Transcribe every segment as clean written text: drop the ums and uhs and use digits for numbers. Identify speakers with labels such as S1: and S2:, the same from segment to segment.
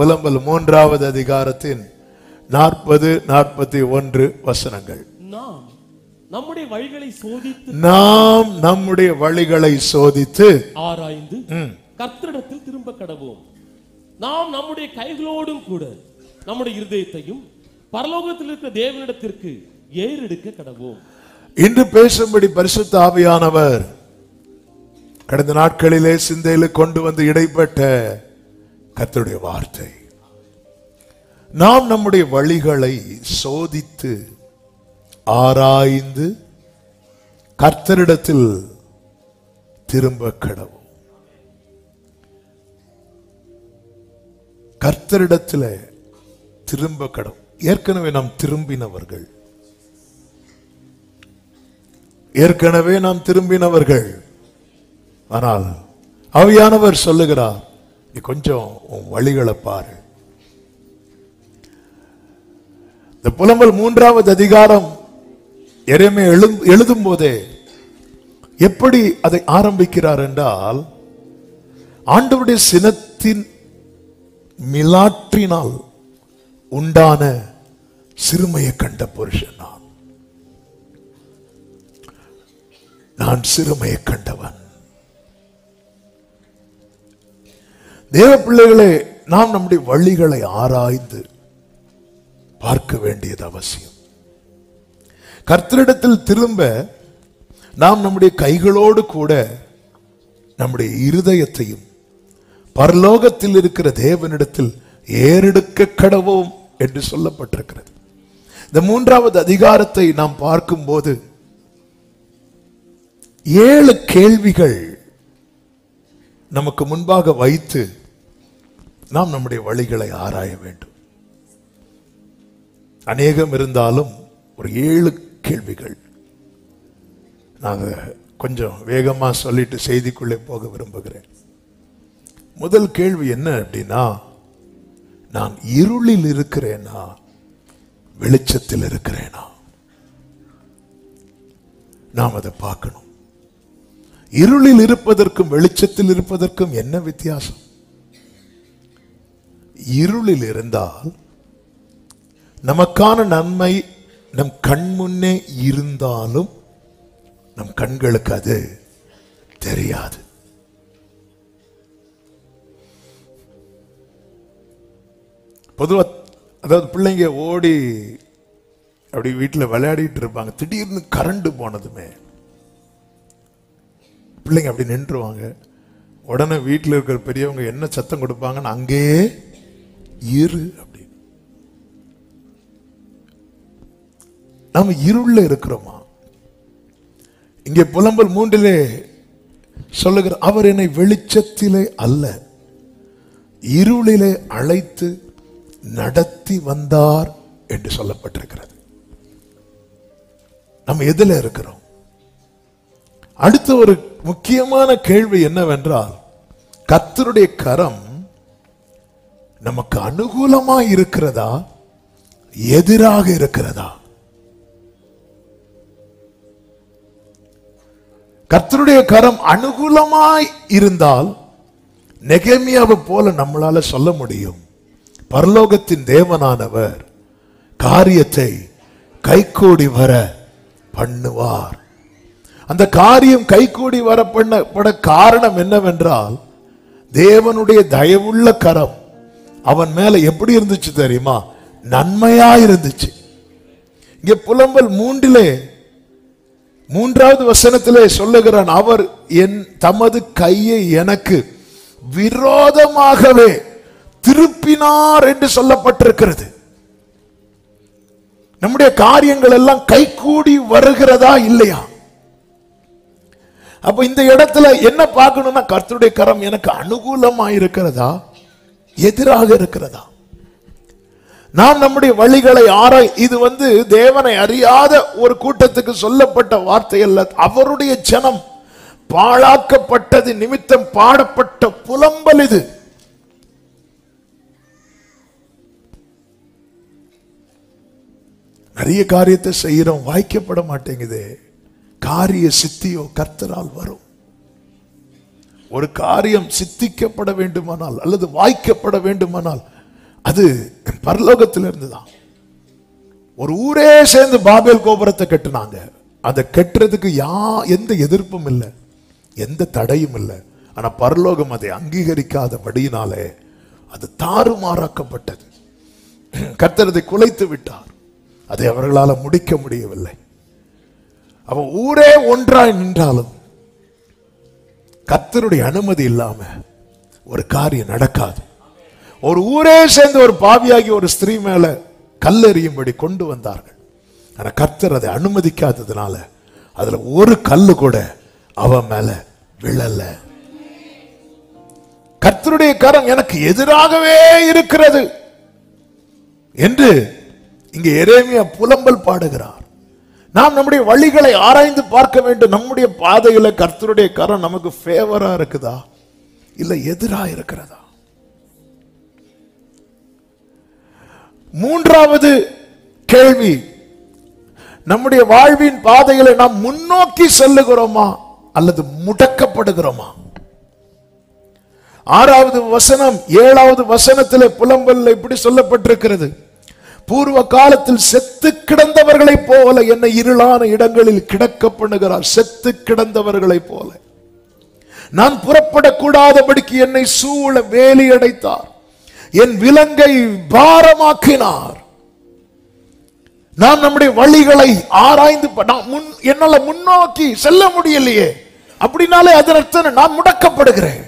S1: புலம்பல் 3வது அதிகாரத்தின் 40-41 வசனங்கள்.
S2: நாம் நம்முடைய வழிகளை சோதித்து ஆராய்ந்து கர்த்தரிடத்தில் திரும்ப கடவோம். நாம் நம்முடைய கைகளோடும் கூட நம்முடைய இருதயத்தையும் பரலோகத்தில் இருக்கிற தேவனிடத்திற்கு ஏறெடுக்க கடவோம்.
S1: இன்று பேசும்படி பரிசுத்த ஆவியானவர் கடந்த நாட்களிலே சிந்தையில் கொண்டு வந்து இடைப்பட்ட கர்த்தருடைய வார்த்தை. நாம் நம்முடைய வழிகளை சோதித்து ஆராய்ந்து கர்த்தரிடத்தில் திரும்ப கடவோம். கர்த்தரிடத்தில் திரும்ப கடவோம். ஏற்கனவே நாம் திரும்பினவர்கள், ஆனால் ஆவியானவர் சொல்லுகிறார், நீ கொஞ்சம் உன் வழிகளை பாரு. இந்த புலம்பல் 3வது அதிகாரம் எரேமியா எழுதும் போதே எப்படி அதை ஆரம்பிக்கிறார் என்றால், ஆண்டவருடைய சினத்தின் மிலாற்றினால் உண்டான சிறுமையை கண்ட புருஷன் நான் சிறுமையை கண்டவன். தேவ பிள்ளைகளே, நாம் நம்முடைய வழிகளை ஆராய்ந்து பார்க்க வேண்டியது அவசியம். கர்த்தரிடத்தில் திரும்ப நாம் நம்முடைய கைகளோடு கூட நம்முடைய இருதயத்தையும் பரலோகத்தில் இருக்கிற தேவனிடத்தில் ஏறெடுக்க கடவோம் என்று சொல்லப்பட்டிருக்கிறது. இந்த 3வது அதிகாரத்தை நாம் பார்க்கும்போது 7 கேள்விகள் நமக்கு முன்பாக வைத்து நாம் நம்முடைய வழிகளை ஆராய வேண்டும். அநேகம் இருந்தாலும் ஒரு 7 கேள்விகள். நான் கொஞ்சம் வேகமா சொல்லிட்டு செய்திக்குள்ளே போக விரும்புகிறேன். முதல் கேள்வி என்ன அப்படின்னா, நான் இருளில் இருக்கிறேனா வெளிச்சத்தில் இருக்கிறேனா? நாம் அதை பார்க்கணும். இருளில் இருப்பதற்கும் வெளிச்சத்தில் இருப்பதற்கும் என்ன வித்தியாசம்? இருளில் இருந்தால் நமக்கான நன்மை நம் கண் முன்னே இருந்தாலும் நம் கண்களுக்கு அது தெரியாது. பொதுவா அதாவது பிள்ளைங்க ஓடி அப்படி வீட்டில் விளையாடிட்டு இருப்பாங்க. திடீர்னு கரண்ட் போனதுமே பிள்ளைங்க அப்படி நின்றுவாங்க. உடனே வீட்டில் இருக்கிற பெரியவங்க என்ன சத்தம் கொடுப்பாங்கன்னு, அங்கேயே இரு அப்படி. நாம இருள்ல இருக்கிறோமா? இங்கே புலம்பல் 3 சொல்லுகிற, அவர் என்னை வெளிச்சத்திலே அல்ல இருளிலே அழைத்து நடத்தி வந்தார் என்று சொல்லப்பட்டிருக்கிறது. நம்ம எதுல இருக்கிறோம்? அடுத்த ஒரு முக்கியமான கேள்வி என்னவென்றால், கர்த்தருடைய கரம் நமக்கு அனுகூலமாய் இருக்கிறதா எதிராக இருக்கிறதா? கர்த்தருடைய கரம் அனுகூலமாய் இருந்தால் நெகேமியாவை போல நம்மளால சொல்ல முடியும், பரலோகத்தின் தேவனானவர் காரியத்தை கைகூடி வர பண்ணுவார். அந்த காரியம் கைகூடி வர பண்ணப்பட காரணம் என்னவென்றால், தேவனுடைய தயவுள்ள கரம் அவன் மேல எப்படி இருந்துச்சு தெரியுமா? நன்மையா இருந்துச்சு. இங்க புலம்பல் 3வது வசனத்திலே சொல்லுகிறான், அவர் என் தமது கையை எனக்கு விரோதமாகவே திருப்பினார் என்று சொல்லப்பட்டிருக்கிறது. நம்முடைய காரியங்கள் எல்லாம் கைகூடி வருகிறதா இல்லையா? அப்ப இந்த இடத்துல என்ன பார்க்கணும்னா, கர்த்தருடைய கரம் எனக்கு அனுகூலமா இருக்கிறதா எதிராக இருக்கிறதா? நாம் நம்முடைய வழிகளை ஆராய். இது தேவனை அறியாத ஒரு கூட்டத்துக்கு சொல்லப்பட்ட வார்த்தை அல்ல. அவருடைய ஜனம் பாழாக்கப்பட்டது நிமித்தம் பாடப்பட்ட புலம்பல் இது. நிறைய காரியத்தை செய்யறோம், வாய்க்கப்பட மாட்டேங்குது. காரிய சித்தியோ கர்த்தரால் வரும். ஒரு காரியம் சித்திக்கப்பட வேண்டுமானால் அல்லது வாய்க்கப்பட வேண்டுமானால் அது பரலோகத்தில் இருந்துதான். ஒரு ஊரே சேர்ந்து பாபேல் கோபுரத்தை கட்டுனாங்க. அதை கட்டுறதுக்கு எந்த எதிர்ப்பும் இல்லை, எந்த தடையும் இல்லை. ஆனா பரலோகம் அதை அங்கீகரிக்காதபடியினாலே அது தாறுமாறாக்கப்பட்டது. கர்த்தர் அதை குலைத்து விட்டார். அதை அவர்களால் முடிக்க முடியவில்லை. அவன் ஊரே ஒன்றாய் நின்றாலும் கர்த்தருடைய அனுமதி இல்லாம ஒரு காரியம் நடக்காது. ஒரு ஊரே சேர்ந்து ஒரு பாவியாகி ஒரு ஸ்திரீ மேல கல்லெறியும்படி கொண்டு வந்தார்கள். ஆனா கர்த்தர் அதை அனுமதிக்காததுனால அதுல ஒரு கல்லு கூட அவன் மேல விழல. கர்த்தருடைய கரம் எனக்கு எதிராகவே இருக்கிறது என்று இங்கே எரேமியா புலம்பல் பாடுகிறார். நாம் நம்முடைய வழிகளை ஆராய்ந்து பார்க்க வேண்டும். நம்முடைய பாதையில கர்த்தருடைய கரம் நமக்கு ஃபேவரா இருக்குதா இல்ல எதிரா இருக்கிறதா? மூன்றாவது கேள்வி, நம்முடைய வாழ்வின் பாதைகளை நாம் முன்னோக்கி செல்லுகிறோமா அல்லது முடக்கப்படுகிறோமா? 6வது வசனம் 7வது வசனத்திலே புலம்பல் இப்படி சொல்லப்பட்டிருக்கிறது. பூர்வ காலத்தில் செத்து கிடந்தவர்களை போல என்னை இருளான இடங்களில் கிடக்க பண்ணுகிறார். செத்து கிடந்தவர்களை போல நான் புறப்படக்கூடாதபடிக்கு என்னை சூழ வேலி அடைத்தார். என் விலங்கை பாரமாக்கினார். நான் நம்முடைய வழிகளை ஆராய்ந்து என்னால முன்னோக்கி செல்ல முடியலையே, அப்படின்னாலே அதன் அர்த்தம் நான் முடக்கப்படுகிறேன்.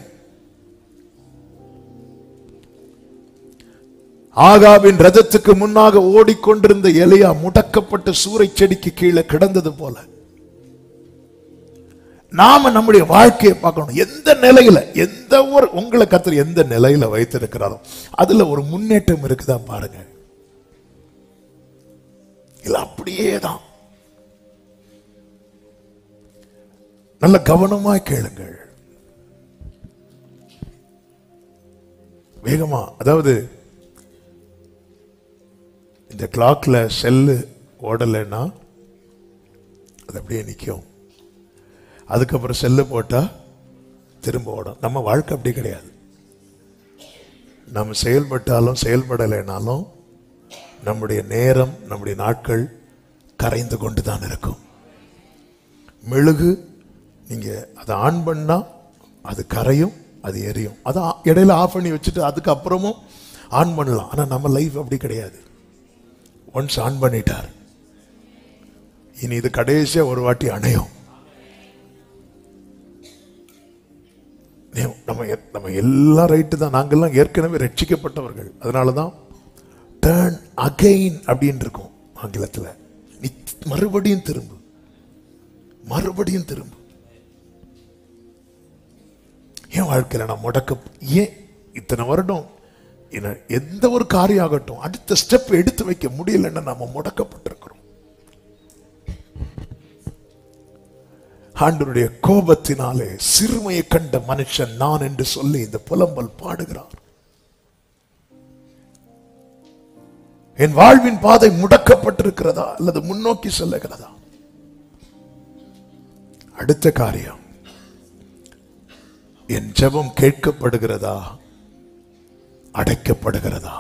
S1: ஆகாவின் ரதத்துக்கு முன்னாக ஓடிக்கொண்டிருந்த எலியா முடக்கப்பட்ட சூறை செடிக்கு கீழே கிடந்தது போல நாம நம்முடைய வாழ்க்கையை பார்க்கணும். எந்த நிலையில, எந்த ஒரு உங்களை கர்த்தர் எந்த நிலையில வைத்திருக்கிறாரோ அதுல ஒரு முன்னேற்றம் இருக்குதா பாருங்க. இல்ல அப்படியே தான். நல்ல கவனமா கேளுங்கள். வேகமா, அதாவது இந்த கிளாக்ல செல்லு ஓடலைன்னா அது அப்படியே நிற்கும். அதுக்கப்புறம் செல்லு போட்டா திரும்ப ஓடும். நம்ம வாழ்க்கை அப்படி கிடையாது. நம்ம செயல்பட்டாலும் செயல்படலைனாலும் நம்முடைய நேரம், நம்முடைய நாட்கள் கரைந்து கொண்டு தான் இருக்கும். மெழுகு நீங்க அதை ஆன் பண்ணா அது கரையும், அது எரியும். அதை இடையில ஆஃப் பண்ணி வச்சுட்டு அதுக்கப்புறமும் ஆன் பண்ணலாம். ஆனா நம்ம லைஃப் அப்படி கிடையாது. ஒன்ஸ் ஆன் பண்ணிட்டார், இனி இது கடைசியா ஒரு வாட்டி அணையும். நம்ம எல்லாம் ரைட்டு தான். நாங்கெல்லாம் ஏற்கனவே ரட்சிக்கப்பட்டவர்கள். அதனாலதான் டர்ன் அகைன் அப்படின்னு இருக்கும் ஆங்கிலத்தில். நீ மறுபடியும் திரும்பு, மறுபடியும் திரும்பு. என் வாழ்க்கையில நான் முடக்க, ஏன் இத்தனை வருடம் எந்த ஒரு காரியம் ஆகட்டும் அடுத்த ஸ்டெப் எடுத்து வைக்க முடியலன்னா நாம முடக்கப்பட்டிருக்கிறோம். ஆண்டவருடைய கோபத்தினாலே சிறுமையை கண்ட மனுஷன் நான் என்று சொல்லி இந்த புலம்பல் பாடுகிறார். என் வாழ்வின் பாதை முடக்கப்பட்டிருக்கிறதா அல்லது முன்னோக்கி செல்லுகிறதா? அடுத்த காரியம், என் ஜெபம் கேட்கப்படுகிறதா அடைக்கப்படுகிறதா?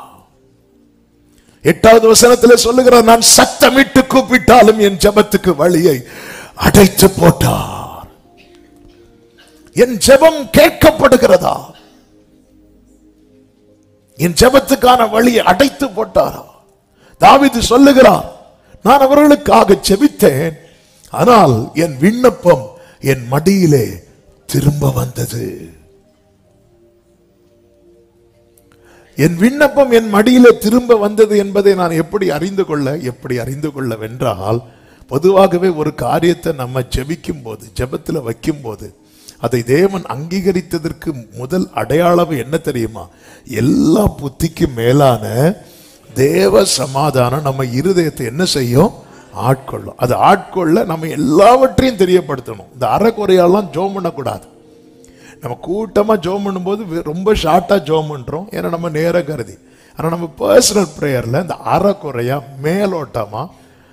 S1: 8வது வசனத்தில் சொல்லுகிறார், நான் சத்தமிட்டு கூப்பிட்டாலும் என் ஜெபத்துக்கு வழியை அடைத்து போட்டார். என் ஜெபம் கேட்கப்படுகிறதா? என் ஜெபத்துக்கான வழியை அடைத்து போட்டாரா? தாவீது சொல்லுகிறார், நான் அவர்களுக்காக ஜெபித்தேன், ஆனால் என் விண்ணப்பம் என் மடியிலே திரும்ப வந்தது. என் விண்ணப்பம் என் மடியிலே திரும்ப வந்தது என்பதை நான் எப்படி அறிந்து கொள்ளவென்றால், பொதுவாகவே ஒரு காரியத்தை நம்ம ஜெபிக்கும் போது, ஜெபத்தில் வைக்கும் போது அதை தேவன் அங்கீகரித்ததற்கு முதல் அடையாளம் என்ன தெரியுமா? எல்லா புத்திக்கும் மேலான தேவ சமாதானம் நம்ம இருதயத்தை என்ன செய்யும்? ஆட்கொள்ளும். அது ஆட்கொள்ள நம்ம எல்லாவற்றையும் தெரியப்படுத்தணும். இந்த அறக்குறையெல்லாம் ஜோம் பண்ணக்கூடாது. நம்ம கூட்டமா ஜோம் பண்ணும்போது ரொம்ப ஷார்ட்டா ஜோம் பண்றோம், ஏன்னா நம்ம நேரம் கருதி. ஆனா நம்ம பர்சனல் பிரேயர்ல இந்த அறக்குறையா மேலோட்டமா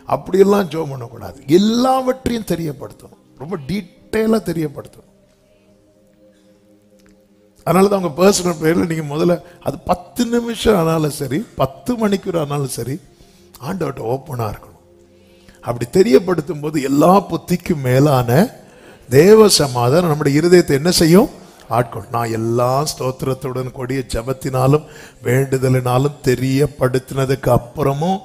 S1: அப்படியெல்லாம் ஜோம் பண்ணக்கூடாது. எல்லாவற்றையும் தெரியப்படுத்தணும், ரொம்ப டீட்டெயிலா தெரியப்படுத்தணும். அதனாலதான் உங்க பர்சனல் ப்ரேயர்ல நீங்க முதல்ல அது 10 நிமிஷம் ஆனாலும் சரி, 10 மணிக்கூர் ஆனாலும் சரி, ஆண்டவர்கிட்ட ஓப்பனா இருக்கணும். அப்படி தெரியப்படுத்தும் போது எல்லா புத்திக்கும் மேலான தேவ சமாதானம் நம்முடைய இருதயத்தை என்ன செய்யும்? ஆட்கொள். நான் எல்லா ஸ்தோத்திரத்துடன் கூடிய ஜபத்தினாலும் வேண்டுதலினாலும் தெரியப்படுத்தினதுக்கு அப்புறமும்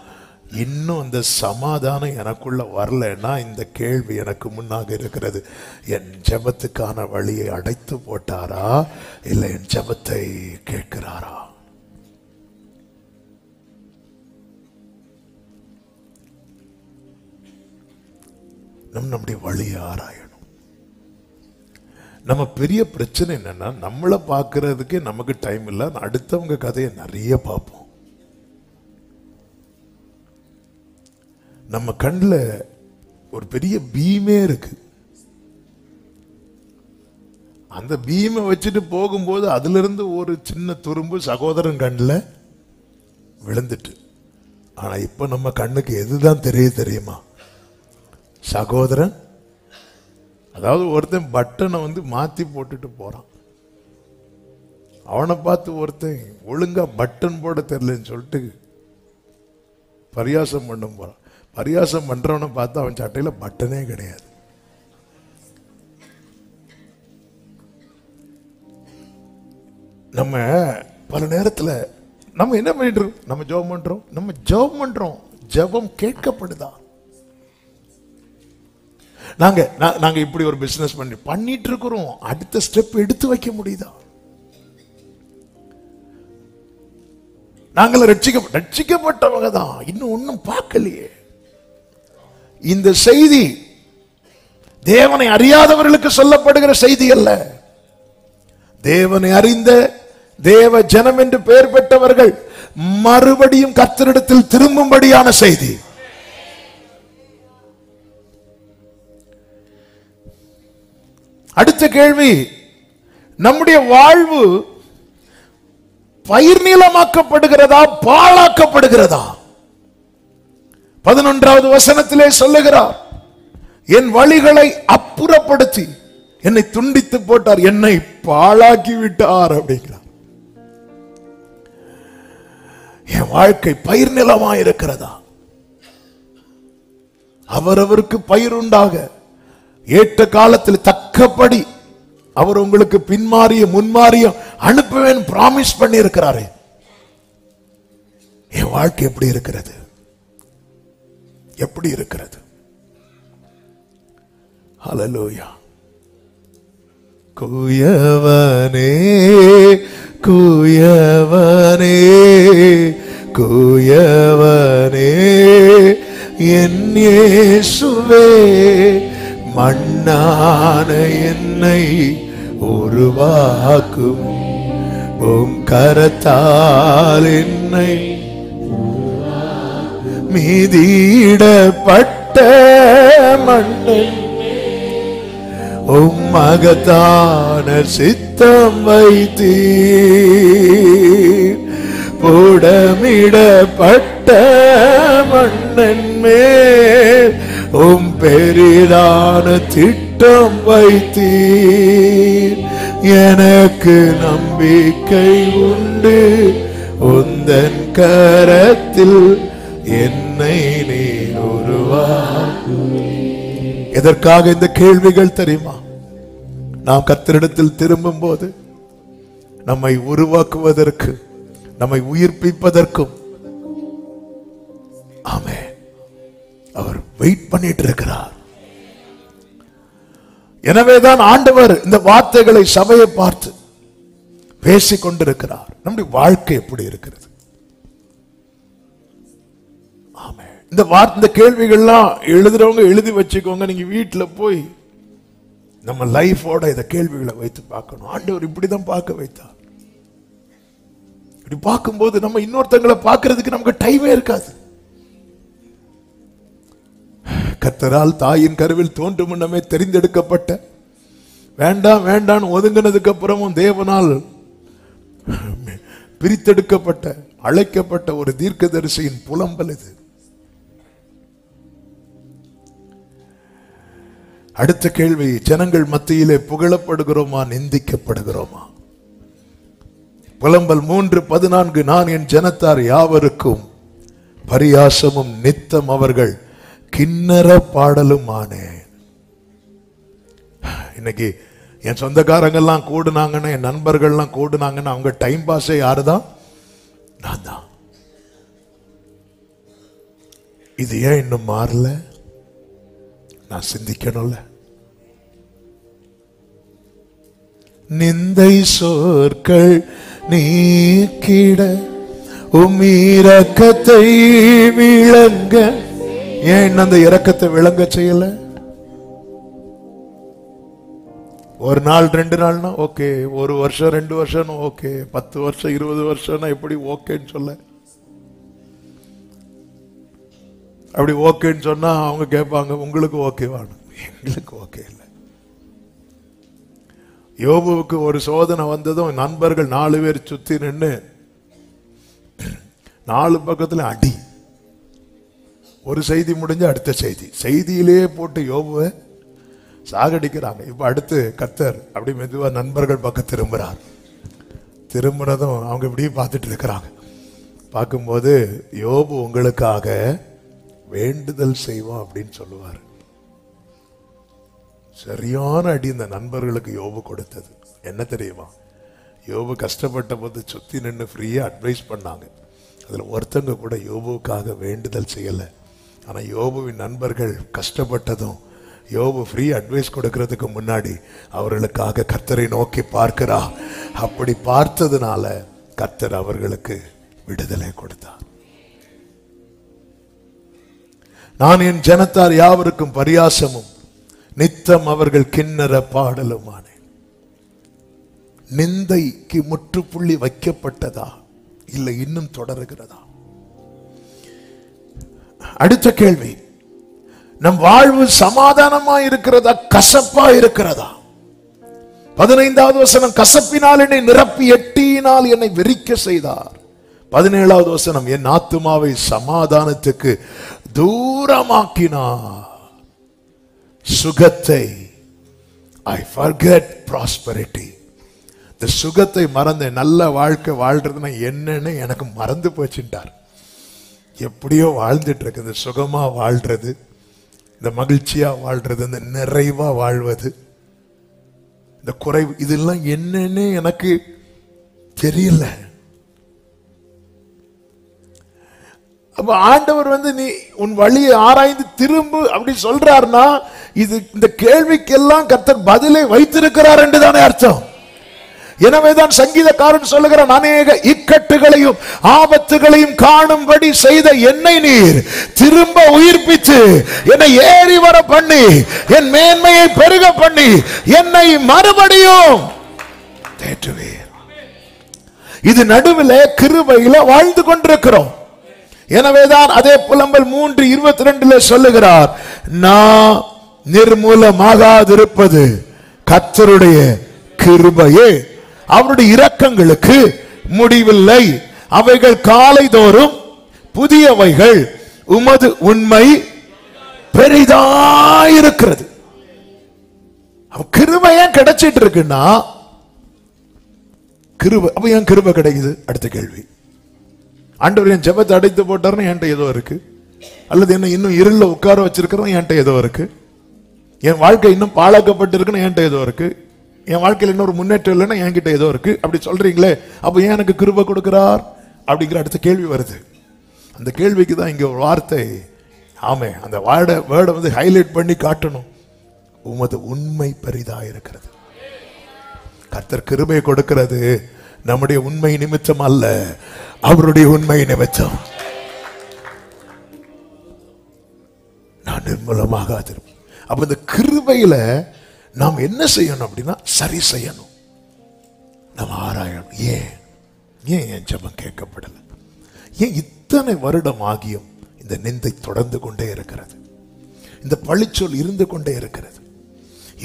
S1: இன்னும் அந்த சமாதானம் எனக்குள்ள வரலன்னா இந்த கேள்வி எனக்கு முன்னாக இருக்கிறது: என் ஜபத்துக்கான வழியை அடைத்து போட்டாரா, இல்லை என் ஜபத்தை கேட்கிறாரா? நம்முடைய வழியை ஆராயணும். நம்ம பெரிய பிரச்சனை என்னன்னா, நம்மளை பார்க்கறதுக்கே நமக்கு டைம் இல்லை, அடுத்தவங்க கதையை நிறைய பார்ப்போம். நம்ம கண்ணில் ஒரு பெரிய பீமே இருக்கு. அந்த பீமை வச்சுட்டு போகும்போது அதுல இருந்து ஒரு சின்ன துரும்பு சகோதரன் கண்ணில் விழுந்துட்டு. ஆனா இப்ப நம்ம கண்ணுக்கு எதுதான் தெரியுமா? சகோதரன், அதாவது ஒருத்தன் பட்டனை மாத்தி போட்டுட்டு போறான், அவனை பார்த்து ஒருத்தன் ஒழுங்கா பட்டன் போட தெரியலன்னு சொல்லிட்டு பரியாசம் பண்ண போறான். பரியாசம் பண்றவனை பார்த்து அவன் சட்டையில பட்டனே கிடையாது. நம்ம பல நேரத்துல நம்ம என்ன பண்ணிட்டு இருக்கோம்? நம்ம ஜெபம் பண்றோம். ஜெபம் கேட்கப்படுதா? நாங்க இப்படி ஒரு பிசினஸ் பண்ணிட்டு இருக்கிறோம், அடுத்த ஸ்டெப் எடுத்து வைக்க முடியுதா? நாங்கள் ரட்சிக்கப்பட்டவங்க தான், இன்னும் ஒன்னும் பார்க்கலையே. இந்த செய்தி தேவனை அறியாதவர்களுக்கு சொல்லப்படுகிற செய்தி அல்ல. தேவனை அறிந்த தேவ ஜனம் என்று பெயர் பெற்றவர்கள் மறுபடியும் கர்த்தரிடத்தில் திரும்பும்படியான செய்தி. அடுத்த கேள்வி: நம்முடைய வாழ்வு பயிர் நீளமாக்கப்படுகிறதா, பாழாக்கப்படுகிறதா? 11வது வசனத்திலே சொல்லுகிறார், என் வழிகளை அப்புறப்படுத்தி என்னை துண்டித்து போட்டார், என்னை பாழாக்கி விட்டார் அப்படிங்கிறார். என் வாழ்க்கை பயிர் நிலமாய் இருக்கிறதா? அவரவருக்கு பயிர் உண்டாக ஏற்ற காலத்தில் தக்கப்படி அவர் உங்களுக்கு பின்மாறிய முன்மாறியும் அனுப்புவேன் பிராமிஸ் பண்ணி இருக்கிறாரே. என் வாழ்க்கை எப்படி இருக்கிறது? எப்படி இருக்கிறது? ஹல்லேலூயா. குயவனே குயவனே குயவனே என் இயேசுவே, மண்ணான என்னை உருவாக்கும் உம் கரத்தால் என்னை மீதிடப்பட்ட மண்ணில் உம் மகத்தான சித்தம் வைத்தீர். புடமிடப்பட்ட மண்ணின் மேல் உம் பெரிதான திட்டம் வைத்தீர். எனக்கு நம்பிக்கை உண்டு, உந்தன் கரத்தில் என்னை நீர் உருவாக்குவீர். எதற்காக இந்த கேள்விகள் தெரியுமா? நாம் கர்த்தரிடத்தில் திரும்பும் போது நம்மை உருவாக்குவதற்கு, நம்மை உயிர்ப்பிப்பதற்கும் ஆமென் அவர் வெயிட் பண்ணிட்டு இருக்கிறார். எனவேதான் ஆண்டவர் இந்த வார்த்தைகளை சபையை பார்த்து பேசிக் கொண்டிருக்கிறார். நம்முடைய வாழ்க்கை எப்படி இருக்கிறது? இந்த கேள்விகள்லாம் எழுதுறவங்க எழுதி வச்சுக்கோங்க. நீங்க வீட்டுல போய் நம்ம லைஃபோட இந்த கேள்விகளை வைத்து பார்க்கணும். ஆண்டவர் இப்படிதான் பார்க்க வைத்தார். இப்படி பார்க்கும்போது நம்ம இன்னொருத்தங்களை பார்க்கறதுக்கு நமக்கு டைமே இருக்காது. கர்த்தரால் தாயின் கருவில் தோன்றும் முன்னமே தெரிந்தெடுக்கப்பட்ட, வேண்டாம் வேண்டாம் ஒதுங்கினதுக்கு அப்புறமும் தேவனால் பிரித்தெடுக்கப்பட்ட, அழைக்கப்பட்ட ஒரு தீர்க்கதரிசியின் புலம்பல் இது. அடுத்த கேள்வி: ஜனங்கள் மத்தியிலே புகழப்படுகிறோமா, நிந்திக்கப்படுகிறோமா? புலம்பல் 3:14, நான் என் ஜனத்தார் யாவருக்கும் பரியாசமும் நித்தம் அவர்கள் கிண்ணற பாடலும் ஆனேன். இன்னைக்கு என் சொந்தக்காரங்கெல்லாம் கூடுனாங்கன்னா, என் நண்பர்கள்லாம் கூடுனாங்கன்னா அவங்க டைம் பாஸே யாருதான்? நான் தான். இது ஏன் இன்னும் மாறல? நான் சிந்திக்கணும்ல. நிந்தை சொற்கள் நீக்கிட உம் இரக்கத்தை விளங்க, ஏன் அந்த இரக்கத்தை விளங்க செய்யல? ஒரு நாள் 2 நாள்னா ஓகே, ஒரு வருஷம் 2 வருஷம் ஓகே, 10 வருஷம் 20 வருஷம்னா எப்படி ஓகேன்னு சொல்ல? அப்படி ஓகேன்னு சொன்னா அவங்க கேட்பாங்க, உங்களுக்கு ஓகேவானு? எங்களுக்கு ஓகே இல்லை. யோபுவுக்கு ஒரு சோதனை வந்ததும் நண்பர்கள் 4 பேர் சுத்தி நின்று 4 பக்கத்துல அடி. ஒரு செய்தி முடிஞ்சு அடுத்த செய்தியிலே போட்டு யோபுவை சாகடிக்கிறாங்க. இப்ப அடுத்து கர்த்தர் அப்படி மெதுவா நண்பர்கள் பக்கம் திரும்புறார். திரும்புறதும் அவங்க இப்படி பார்த்துட்டு இருக்கிறாங்க. பார்க்கும்போது யோபு உங்களுக்காக வேண்டுதல் செய்வோம் அப்படின்னு சொல்லுவார். சரியான அடி இந்த நண்பர்களுக்கு யோபு கொடுத்தது. என்ன தெரியுமா? யோபு கஷ்டப்பட்ட போது சுத்தி நின்று ஃப்ரீயா அட்வைஸ் பண்ணாங்க. அதுல ஒருத்தங்க கூட யோபுக்காக வேண்டுதல் செய்யல. ஆனா யோபுவின் நண்பர்கள் கஷ்டப்பட்டதும் யோபு ஃப்ரீ அட்வைஸ் கொடுக்கிறதுக்கு முன்னாடி அவர்களுக்காக கர்த்தரை நோக்கி பார்க்கிறா. அப்படி பார்த்ததுனால கர்த்தர் அவர்களுக்கு விடுதலை கொடுத்தார். நான் என் ஜனத்தார் யாவருக்கும் பரியாசமும் நித்தம் அவர்கள் கிண்ணற பாடலுமானேன். நிந்தைக்கு முற்றுப்புள்ளி வைக்கப்பட்டதா இல்லை இன்னும் தொடருகிறதா? அடுத்த கேள்வி, நம் வாழ்வு சமாதானமா இருக்கிறதா கசப்பா இருக்கிறதா? 15வது வசனம், கசப்பினால் என்னை நிரப்பி எட்டியினால் என்னை வெறிக்க செய்தார். 17வது வசனம், என் ஆத்துமாவை சமாதானத்துக்கு தூரமாக்கினார். சுகத்தை, I forget prosperity. இந்த சுகத்தை மறந்த நல்ல வாழ்க்கை வாழ்றதுன்னா என்னன்னு எனக்கு மறந்து போச்சுட்டார். எப்படியோ வாழ்ந்துட்டு இருக்கு. இந்த சுகமா வாழ்றது, இந்த மகிழ்ச்சியா வாழ்றது, இந்த நிறைவா வாழ்வது, இந்த குறைவு, இதெல்லாம் என்னன்னு எனக்கு தெரியல. அப்ப ஆண்டவர் நீ உன் வழியை ஆராய்ந்து திரும்பு அப்படி சொல்றாருன்னா, இது இந்த கேள்விக்கெல்லாம் கர்த்தர் பதிலை வைத்திருக்கிறார் என்றுதானே அர்த்தம். எனவேதான் சங்கீதக்காரன் சொல்லுகிறான், அநேக இக்கட்டுகளையும் ஆபத்துகளையும் காணும்படி செய்த என்னை நீர் திரும்ப உயிர்ப்பித்து என்னை ஏறி வர பண்ணி என் மேன்மையை பெருக பண்ணி என்னை மறுபடியும் தேற்றுவீர். இது நடுவில் கிருபையில வாழ்ந்து கொண்டிருக்கிறோம். எனவேதான் அதே புலம்பல் 3:22 சொல்லுகிறார், நான் நிர்மூலமாகாதிருப்பது கர்த்தருடைய கிருபையே, அவருடைய இரக்கங்களுக்கு முடிவில்லை, அவைகள் காலைதோறும் புதியவைகள், உமது உண்மை பெரிதாயிருக்கிறது. கிருபை ஏன் கிடைச்சிட்டு இருக்குன்னா, கிருபை அப்ப ஏன் கிருபை கிடைக்குது? அடுத்த கேள்வி, ஆண்டவர் என் ஜெபத்தை அடைத்து போட்டாருன்னு என்கிட்ட ஏதோ இருக்கு, அல்லது என்ன இன்னும் இருள உட்கார வச்சிருக்கிறோம் என்கிட்ட ஏதோ இருக்கு, என் வாழ்க்கை இன்னும் பாழாக்கப்பட்டு இருக்குன்னு என்கிட்ட ஏதோ இருக்கு, என் வாழ்க்கையில் இன்னொரு முன்னேற்றம் இல்லைன்னா என்கிட்ட ஏதோ இருக்கு, அப்படி சொல்றீங்களே, அப்ப ஏன் எனக்கு கிருபை கொடுக்கிறார் அப்படிங்கிற அடுத்த கேள்வி வருது. அந்த கேள்விக்கு தான் இங்க ஒரு வார்த்தை, ஆமே, அந்த வேர்டை ஹைலைட் பண்ணி காட்டணும். உமது உண்மை பெரிதா இருக்கிறது. கர்த்தர் கிருபை கொடுக்கிறது நம்முடைய உண்மை நிமித்தம் அல்ல, அவருடைய உண்மை நிமித்தம். நான் நிர்மூலமாக அப்ப இந்த கிருபையில நாம் என்ன செய்யணும் அப்படின்னா, சரி செய்யணும், நம்ம ஆராயணும். ஏன் என் ஜெபம் கேட்கப்படல? ஏன் இத்தனை வருடம் ஆகியும் இந்த நிந்தை தொடர்ந்து கொண்டே இருக்கிறது? இந்த பழிச்சொல் இருந்து கொண்டே இருக்கிறது.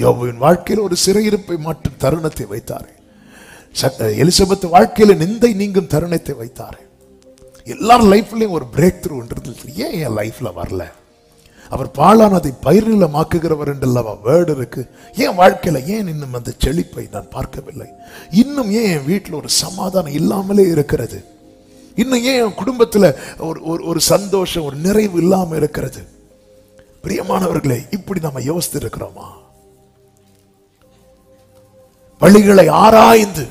S1: யோபுவின் வாழ்க்கையில் ஒரு சிறையிருப்பை மாற்றும் தருணத்தை வைத்தாரே, எலிசபெத் வாழ்க்கையில நிந்தை நீங்கும் தருணத்தை வைத்தாரே, எல்லாரும் லைஃப்லயும் ஒரு பிரேக் த்ரூன்றது ஏன் என் லைஃப்ல வரல? அவர் பாழானதை பயிர்நிலமாக்குகிறவர் என்றல்லவா வேர்டு இருக்கு. ஏன் வாழ்க்கையில ஏன் இன்னும் அந்த செழிப்பை நான் பார்க்கவில்லை? இன்னும் ஏன் என் வீட்டில் ஒரு சமாதானம் இல்லாமலே இருக்கிறது? இன்னும் ஏன் என் குடும்பத்தில் ஒரு சந்தோஷம், ஒரு நிறைவு இல்லாம இருக்கிறது? பிரியமானவர்களே, இப்படி நாம யோசித்து இருக்கிறோமா? வழிகளை ஆராய்ந்து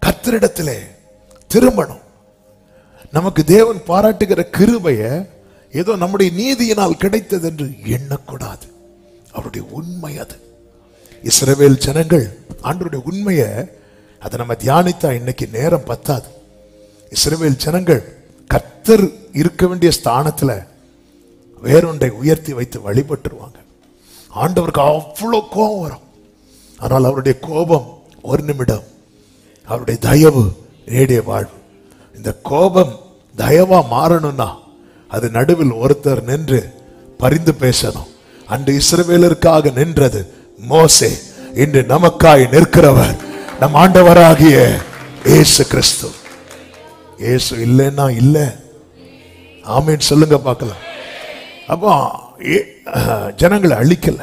S1: கர்த்தரிடத்திலே திரும்பணும். நமக்கு தேவன் பாராட்டுகிற கிருபைய ஏதோ நம்முடைய நீதியினால் கிடைத்தது என்று எண்ணக்கூடாது. அவருடைய உண்மை அது. இஸ்ரவேல் ஜனங்கள் ஆண்டவருடைய உண்மையை அதை நம்ம தியானித்தா இன்னைக்கு நேரம் பத்தாது. இஸ்ரவேல் ஜனங்கள் கர்த்தர் இருக்க வேண்டிய ஸ்தானத்துல வேறொன்றை உயர்த்தி வைத்து வழிபட்டுருவாங்க. ஆண்டவருக்கு அவ்வளோ கோபம் வரும். ஆனால் அவருடைய கோபம் ஒரு நிமிடம், அவருடைய தயவு நேடிய வாழ்வு. இந்த கோபம் தயவா மாறணும்னா அது நடுவில் ஒருத்தர் நின்று பரிந்து பேசணும். அன்று இஸ்ரவேலருக்காக நின்றது மோசே. இன்று நமக்காய் நிற்கிறவர் நம் ஆண்டவராகிய இயேசு கிறிஸ்து. இயேசு இல்லைன்னா இல்ல. ஆமீன் சொல்லுங்க பார்க்கலாம். அப்போ ஜனங்களை அழிக்கல.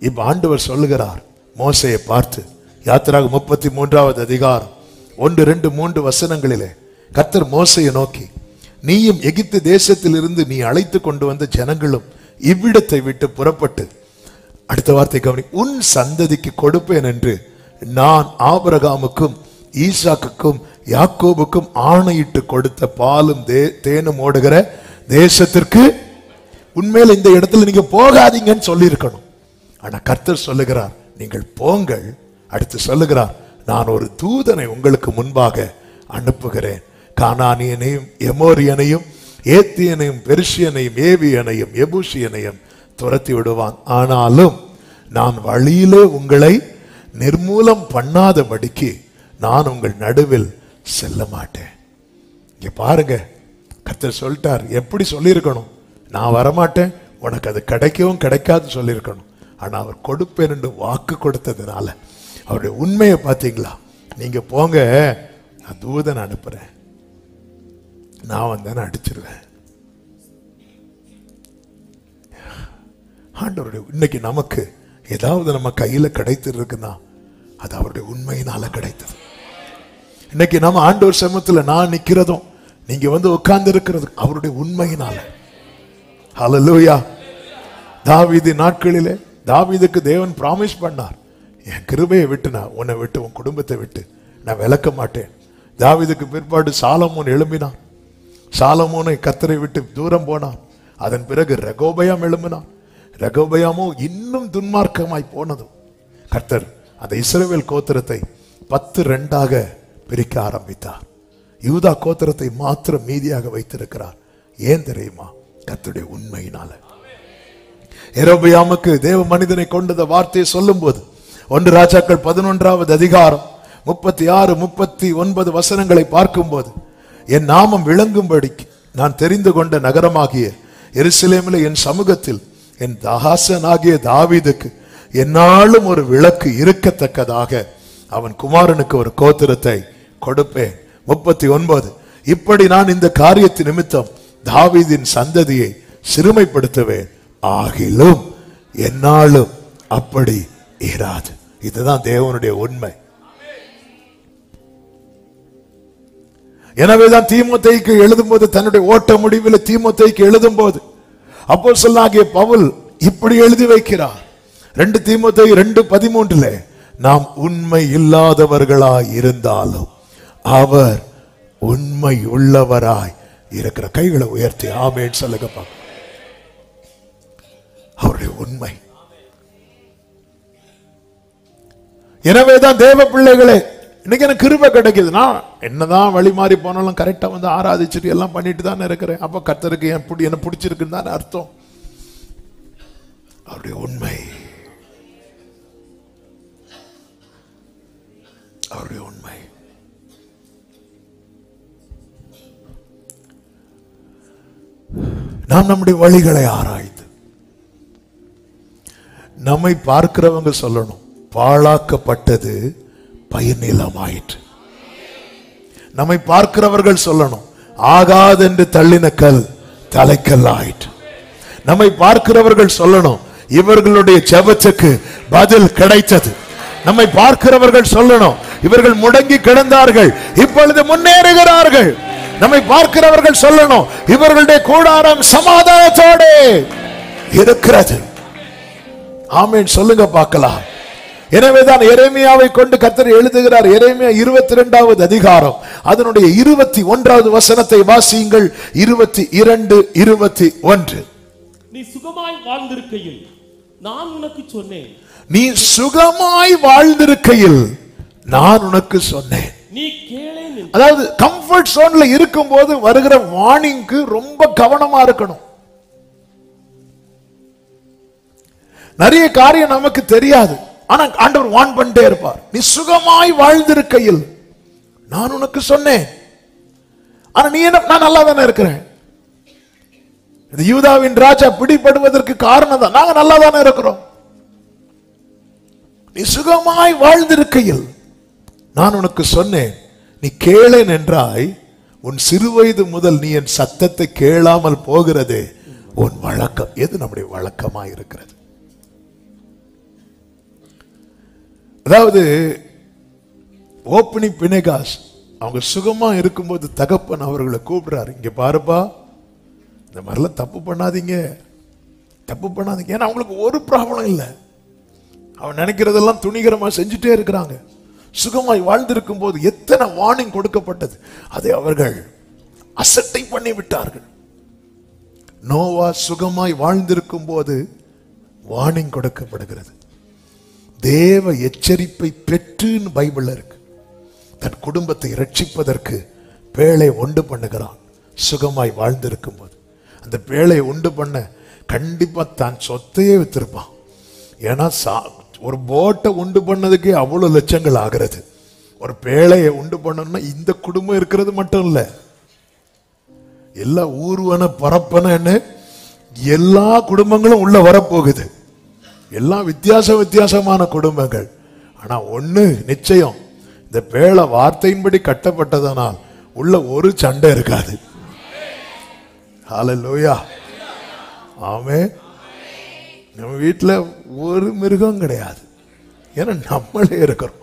S1: இப்ப ஆண்டவர் சொல்லுகிறார் மோசையை பார்த்து, யாத்திராகமம் 33வது அதிகாரம் 1, 2, 3 வசனங்களிலே கர்த்தர் மோசையை நோக்கி, நீயும் எகிப்து தேசத்தில் இருந்து நீ அழைத்து கொண்டு வந்த ஜனங்களும் இவ்விடத்தை விட்டு புறப்பட்டு, அடுத்த வார்த்தை கவனி, உன் சந்ததிக்கு கொடுப்பேன் என்று நான் ஆபிரகாமுக்கும் ஈசாக்குக்கும் யாக்கோபுக்கும் ஆணையிட்டு கொடுத்த பாலும் தேனும் ஓடுகிற தேசத்திற்கு உண்மையில இந்த இடத்துல நீங்க போகாதீங்கன்னு சொல்லி இருக்கணும். ஆனா கர்த்தர் சொல்லுகிறார், நீங்கள் போங்கள். அடுத்து சொல்லுகிறார், நான் ஒரு தூதனை உங்களுக்கு முன்பாக அனுப்புகிறேன். கானானியனையும் எமோரியனையும் ஏத்தியனையும் பெர்ஷியனையும் ஏவியனையும் எபூசியனையும் துரத்தி விடுவான். ஆனாலும் நான் வழியிலே உங்களை நிர்மூலம் பண்ணாதபடிக்கு நான் உங்கள் நடுவில் செல்ல மாட்டேன். இங்க பாருங்க, கர்த்தர் சொல்லிட்டார். எப்படி சொல்லியிருக்கணும்? நான் வரமாட்டேன், உனக்கு அது கிடைக்கவும் கிடைக்காது சொல்லியிருக்கணும். ஆனா அவர் கொடுப்பேன் என்று வாக்கு கொடுத்ததுனால அவருடைய உண்மையை பார்த்தீங்களா? நீங்க போங்க, நான் தூதன் அனுப்புறேன், நான் வந்தேன்னு அடிச்சிருவேன். ஆண்டவருடைய இன்னைக்கு நமக்கு ஏதாவது நம்ம கையில கிடைத்து இருக்குன்னா அது அவருடைய உண்மையினால கிடைத்தது. இன்னைக்கு நம்ம ஆண்டவர் சமூகத்துல நான் நிக்கிறதும் நீங்க வந்து உட்கார்ந்து இருக்கிறது அவருடைய உண்மையினால. ஹல்லேலூயா. தாவீது நாட்களிலே தாவீதுக்கு தேவன் பிராமிஸ் பண்ணார், என் கிருபையை விட்டு நான் உன்னை விட்டு உன் குடும்பத்தை விட்டு நான் விலக்க மாட்டேன். தாவீதுக்கு பிற்பாடு சாலமோன் எழும்பினான். சாலமோனை கர்த்தரை விட்டு தூரம் போனான். அதன் பிறகு ரெகோபயாம் எழும்பினான். ரெகோபயாமோ இன்னும் துன்மார்க்கமாய் போனதும் கர்த்தர் அந்த இஸ்ரவேல் கோத்திரத்தை 10-2 பிரிக்க ஆரம்பித்தார். யூதா கோத்திரத்தை மாத்திரம் மீதியாக வைத்திருக்கிறார். ஏன் தெரியுமா? கர்த்தருடைய உண்மையினால. யெரொபெயாமுக்கு தேவ மனிதனை கொண்ட வார்த்தையை சொல்லும் போது 1 ராஜாக்கள் 11வது அதிகாரம் 36, 39 வசனங்களை பார்க்கும்போது, என் நாமம் விளங்கும்படிக்கு நான் தெரிந்து கொண்ட நகரமாகிய எருசலேமிலே என் சமூகத்தில் என் தாசனாகிய தாவீதுக்கு என்னாலும் ஒரு விளக்கு இருக்கத்தக்கதாக அவன் குமாரனுக்கு ஒரு கோத்திரத்தை கொடுப்பேன். 39, இப்படி நான் இந்த காரியத்தின் நிமித்தம் தாவீதின் சந்ததியை சிறுமைப்படுத்துவேன், ஆகிலும் என்னாலும் அப்படி இராது. இதுதான் தேவனுடைய உண்மை. எனவேதான் தீமோத்தேயுக்கு எழுதும் போது, தன்னுடைய ஓட்ட முடிவில் தீமோத்தேயுக்கு எழுதும் போது அப்போஸ்தலனாகிய பவுல் இப்படி எழுதி வைக்கிறார். 2 தீமோத்தேயு 2:13, நாம் உண்மை இல்லாதவர்களாய் இருந்தாலும் அவர் உண்மை உள்ளவராய் இருக்கிற. கைகளை உயர்த்தி ஆமென் சொல்லுங்க. அவருடைய உண்மை. எனவேதான் தேவ பிள்ளைகளே, இன்னைக்கு எனக்கு கிருபை கிடைக்குதுன்னா என்னதான் வழி மாறி போனாலும் கரெக்டா வந்து ஆராதிச்சுட்டு எல்லாம் பண்ணிட்டு தானே இருக்கிறேன். அப்ப கர்த்தருக்கு என்ன பிடிச்சிருக்குன்னு தானே அர்த்தம். அவருடைய உண்மை, அவருடைய உண்மை. நாம் நம்முடைய வழிகளை ஆராய்ந்து, நம்மை பார்க்கிறவங்க சொல்லணும், பாழாக்கப்பட்டது பயிர்நிலமாயிற்று. நம்மை பார்க்கிறவர்கள் சொல்லணும், ஆகாதென்று தள்ளின கல் தலைக்கல் ஆயிற்று. நம்மை பார்க்கிறவர்கள் சொல்லணும், இவர்களுடைய ஜெபத்துக்கு பதில் கிடைத்தது. நம்மை பார்க்கிறவர்கள் சொல்லணும், இவர்கள் முடங்கி கிடந்தார்கள், இப்பொழுது முன்னேறுகிறார்கள். நம்மை பார்க்கிறவர்கள் சொல்லணும், இவர்களுடைய கூடாரம் சமாதானத்தோடு இருக்கிறது. ஆமென் சொல்லுங்க பார்க்கலாம். எனவேதான் எரேமியாவை கொண்டு கர்த்தர் எழுதுகிறார். எரேமியா 22வது அதிகாரம் அதனுடைய 21வது வசனத்தை வாசியுங்கள். 22, 21.
S2: நீ சுகமாய் வாழ்ந்திருக்கையில் நான் உனக்கு சொன்னேன்.
S1: நீ சுகமாய் வாழ்ந்திருக்கையில் நான் உனக்கு சொன்னேன்.
S2: நீ கேளேன்.
S1: அதாவது கம்ஃபர்ட் ஜோன்ல இருக்கும்போது வருகிற வார்னிங்க்கு ரொம்ப கவனமா இருக்கணும். நிறைய காரியம் நமக்கு தெரியாது, ஆனா ஆண்டவர் வார்ன் பண்ணிட்டே இருப்பார். நீ சுகமாய் வாழ்ந்திருக்கையில் நான் உனக்கு சொன்னேன். ஆனா நீ என்ன, நான் நல்லா தானே இருக்கிறேன். இந்த யூதாவின் ராஜா பிடிபடுவதற்கு காரணம் தான், நாங்க நல்லா தானே இருக்கிறோம். நீ சுகமாய் வாழ்ந்திருக்கையில் நான் உனக்கு சொன்னேன், நீ கேளேன் என்றாய். உன் சிறுவயது முதல் நீ என் சத்தத்தை கேளாமல் போகிறது உன் வழக்கம். எது நம்முடைய வழக்கமா இருக்கிறது? அதாவது ஓப்பனி பினேகாஸ் அவங்க சுகமா இருக்கும்போது தகப்பன் அவர்களை கூப்பிடுறாரு, இங்க பாருப்பா, இந்த மாதிரிலாம் தப்பு பண்ணாதீங்க, தப்பு பண்ணாதீங்க. ஏன்னா அவங்களுக்கு ஒரு ப்ராப்ளம் இல்லை, அவன் நினைக்கிறதெல்லாம் துணிகரமா செஞ்சுட்டே இருக்கிறாங்க. சுகமாய் வாழ்ந்திருக்கும் போது எத்தனை வார்னிங் கொடுக்கப்பட்டது, அதை அவர்கள் அசட்டை பண்ணி விட்டார்கள். நோவா சுகமாய் வாழ்ந்திருக்கும் போது வார்னிங் கொடுக்கப்படுகிறது. தேவ எச்சரிப்பை பெற்றுன்னு பைபிள்ல இருக்கு. தன் குடும்பத்தை ரட்சிப்பதற்கு பேழை உண்டு பண்ணுகிறான் சுகமாய் வாழ்ந்திருக்கும் போது. அந்த பேழையை உண்டு பண்ண கண்டிப்பா தான் சொத்தையே வித்திருப்பான். ஏன்னா ஒரு போட்டை உண்டு பண்ணதுக்கே அவ்வளவு லட்சங்கள் ஆகிறது. ஒரு பேழையை உண்டு பண்ணணும்னா இந்த குடும்பம் இருக்கிறது மட்டும் இல்ல, எல்லா ஊர்வன பரப்பன எல்லா குடும்பங்களும் உள்ள வரப்போகுது. எல்லாம் வித்தியாசமான குடும்பங்கள். ஆனா ஒண்ணு நிச்சயம், இந்த பேழை வார்த்தையின்படி கட்டப்பட்டதனால் உள்ள ஒரு சண்டை இருக்காது. ஹல்லேலூயா, ஆமென். நம்ம வீட்டுல ஒரு மிருகம் கிடையாது, ஏன்னா நம்மளே இருக்கிறோம்.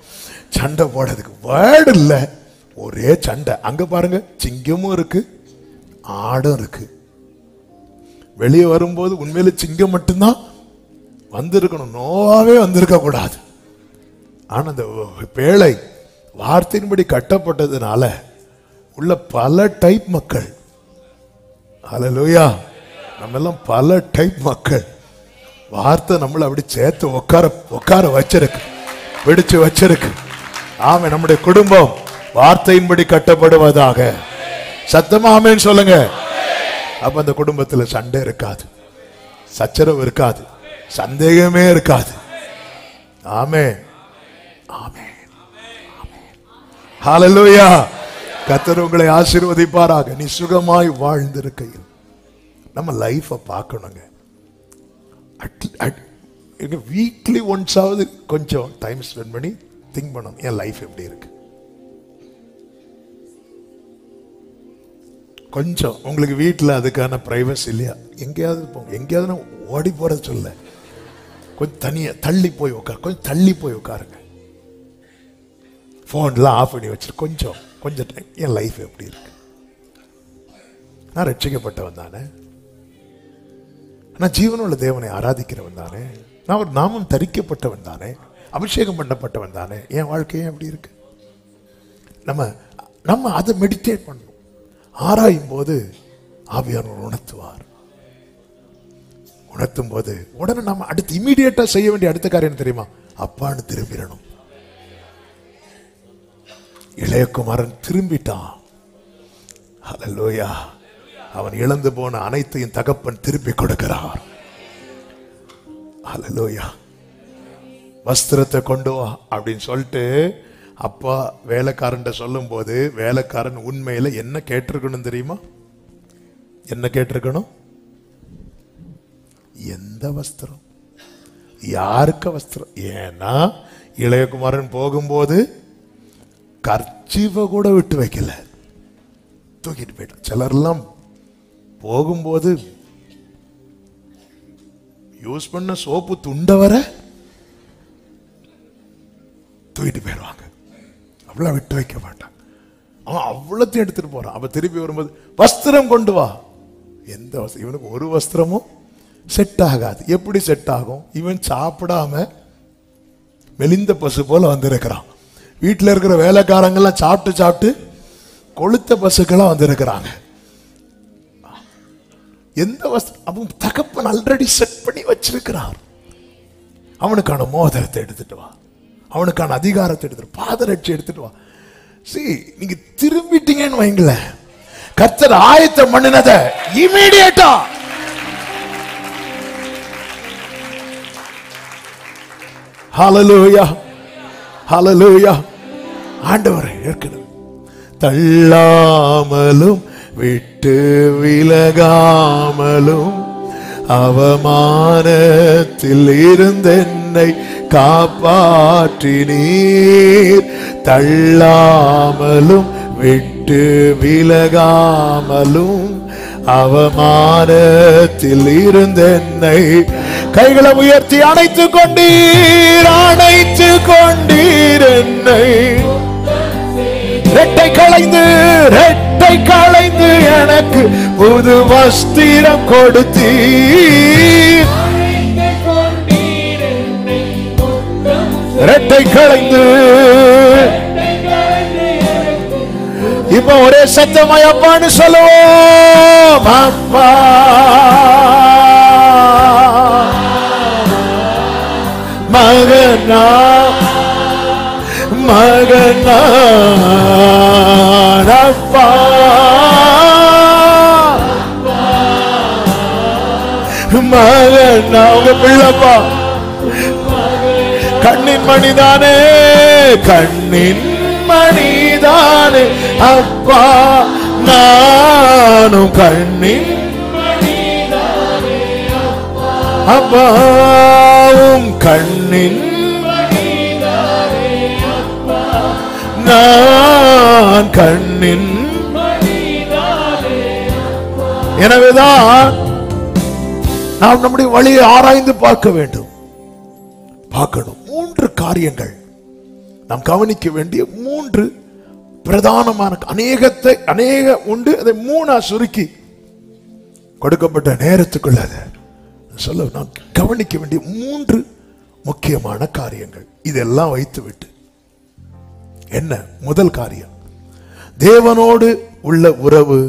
S1: சண்டை போடுறதுக்கு வேர்டு இல்ல, ஒரே சண்டை. அங்க பாருங்க, சிங்கமும் இருக்கு, ஆடும் இருக்கு. வெளியே வரும்போது உண்மையில சிங்கம் மட்டும்தான் வந்திருக்கணும், நோவாவே வந்திருக்க கூடாது. ஆனா அந்த பேழை வார்த்தையின்படி கட்டப்பட்டதுனால உள்ள பல டைப் மக்கள். ஹல்லேலூயா, நம்ம எல்லாம் பல டைப் மக்கள். வார்த்தை நம்மளை அப்படி சேர்த்து உட்கார வச்சிருக்கு, பிடிச்சு வச்சிருக்கு. ஆமே, நம்முடைய குடும்பம் வார்த்தையின்படி கட்டப்படுவதாக. சத்தமா ஆமேன்னு சொல்லுங்க. அப்ப அந்த குடும்பத்துல சண்டை இருக்காது, சச்சரவு இருக்காது, சந்தேகமே இருக்காது. ஆமென், ஆமென், ஆமென். ஹல்லேலூயா. கர்த்தர் உங்களை ஆசீர்வதிப்பாராக. நீ சுகமாய் வாழ்ந்திருக்கையில் நம்ம லைஃபை பார்க்கணுங்க. வீக்லி ஒன்ஸாவது கொஞ்சம் டைம் ஸ்பெண்ட் பண்ணி திங்க் பண்ணணும், என் லைஃப் எப்படி இருக்கு. கொஞ்சம் உங்களுக்கு வீட்டில் அதுக்கான பிரைவசி இல்லையா? எங்கேயாவது போங்க, எங்கேயாவது ஓடி போறது சொல்ல, கொஞ்சம் தனியா தள்ளி போய் உட்காரு, கொஞ்சம் தள்ளி போய் உட்காருங்க. போன்லாம் ஆஃப் பண்ணி வச்சிரு. கொஞ்சம் டைம், என் லைஃப் எப்படி இருக்கு. நான் ரட்சிக்கப்பட்டவன் தானே, நான் ஜீவனுள்ள தேவனை ஆராதிக்கிறவன் தானே, நான் ஒரு நாமம் தரிக்கப்பட்டவன் தானே, அபிஷேகம் பண்ணப்பட்டவன் தானே, என் வாழ்க்கையும் எப்படி இருக்கு. நம்ம அதை மெடிடேட் பண்ணணும். ஆராயும் போது ஆவியானவர் உணர்த்துவார். உணர்த்தும் போது உடனே நம்ம அடுத்து இமீடியட்டா செய்ய வேண்டிய அடுத்த காரியம் தெரியுமா? அப்பான்னு திரும்பிடணும். இளையகுமாரன் திரும்பிட்டான். ஹல்லேலூயா. அவன் இழந்து போன அனைத்தையும் தகப்பன் திருப்பி கொடுக்கிறார். ஹல்லேலூயா. வஸ்திரத்தை கொண்டு வா அப்படின்னு சொல்லிட்டு அப்பா வேலைக்காரன் சொல்லும் போது, வேலைக்காரன் உண்மையில என்ன கேட்டிருக்கணும் தெரியுமா? என்ன கேட்டிருக்கணும்? எந்த வஸ்திரம், யாருக்கு வஸ்திரம்? ஏன்னா இளையகுமாரன் போகும்போது கர்ச்சீஃபை கூட விட்டு வைக்கல, தூக்கிட்டு போயிட்டான். சிலர்லாம் போகும்போது யூஸ் பண்ண சோப்பு துண்டவர தூக்கிட்டு போயிடுவாங்க. அவ்வளவு விட்டு வைக்க மாட்டான். அவன் அவ்வளத்தையும் எடுத்துட்டு போறான். அவன் திருப்பி வரும்போது வஸ்திரம் கொண்டு வா. எந்த வஸ்திரம்? இவனுக்கு ஒரு வஸ்திரமும் செட் ஆகாது. எப்படி செட் ஆகும்? இவன் சாப்பிடாம மெலிந்த பசு போல வந்திருக்கிறான். வீட்டில் இருக்கிற வேலைக்காரங்கெல்லாம் சாப்பிட்டு சாப்பிட்டு கொளுத்த பசுக்கெல்லாம் வந்திருக்கிறாங்க. எந்த வஸ்திரம்? அவன் தகப்பன் ஆல்ரெடி செட் பண்ணி வச்சிருக்கிறார். அவனுக்கான மோதிரத்தை எடுத்துட்டு வா, அவனுக்கான அதிகாரத்தை எடுத்துட்டு, பாதரட்சி எடுத்துட்டு வா. நீங்க திரும்பிட்டீங்கன்னு வைங்கள, கர்த்தர் ஆயத்தம் பண்ணினத இமீடியட்டா ஹல்லேலூயா ஹல்லேலூயா. ஆண்டவரே ஏற்கனவே தள்ளாமலும் விட்டு விலகாமலும் அவமானத்தில் இருந்தென்னை காப்பாற்றினீர். தள்ளாமலும் விட்டு விலகாமலும் அவமானத்தில் இருந்தென்னை கைகளை உயர்த்தி அணைத்து கொண்டீர், அணைத்து கொண்டீர் என்னை. ரெட்டை களைந்து எனக்கு புது வஸ்திரம் கொடுத்தீர். ரெட்டை களைந்து இப்ப ஒரே சத்தமாய் அப்பான்னு சொல்லுவோம். அப்பா மகனா மகனா அப்பா மகனா உங்க பிள்ளைப்பா. கண்ணின் மணிதானே, கண்ணின் மணிதானே அப்பா, நானும் கண்ணின் மணிதானே அப்பாவும் கண்ணின் மணிதானே அப்பா, நான் கண்ணின் மணிதானே அப்பா. எனவேதான் நாம் நம்முடைய வழியை ஆராய்ந்து பார்க்க வேண்டும். பார்க்கணும். 3 காரியங்கள் நாம் கவனிக்க வேண்டிய 3 பிரதானமான, அநேக உண்டு. அதை 3 சுருக்கி கொடுக்கப்பட்ட நேரத்துக்குள்ள சொல்ல நாம் கவனிக்க வேண்டிய 3 முக்கியமான காரியங்கள். இதெல்லாம் வைத்து விட்டு என்ன முதல் காரியம்? தேவனோடு உள்ள உறவு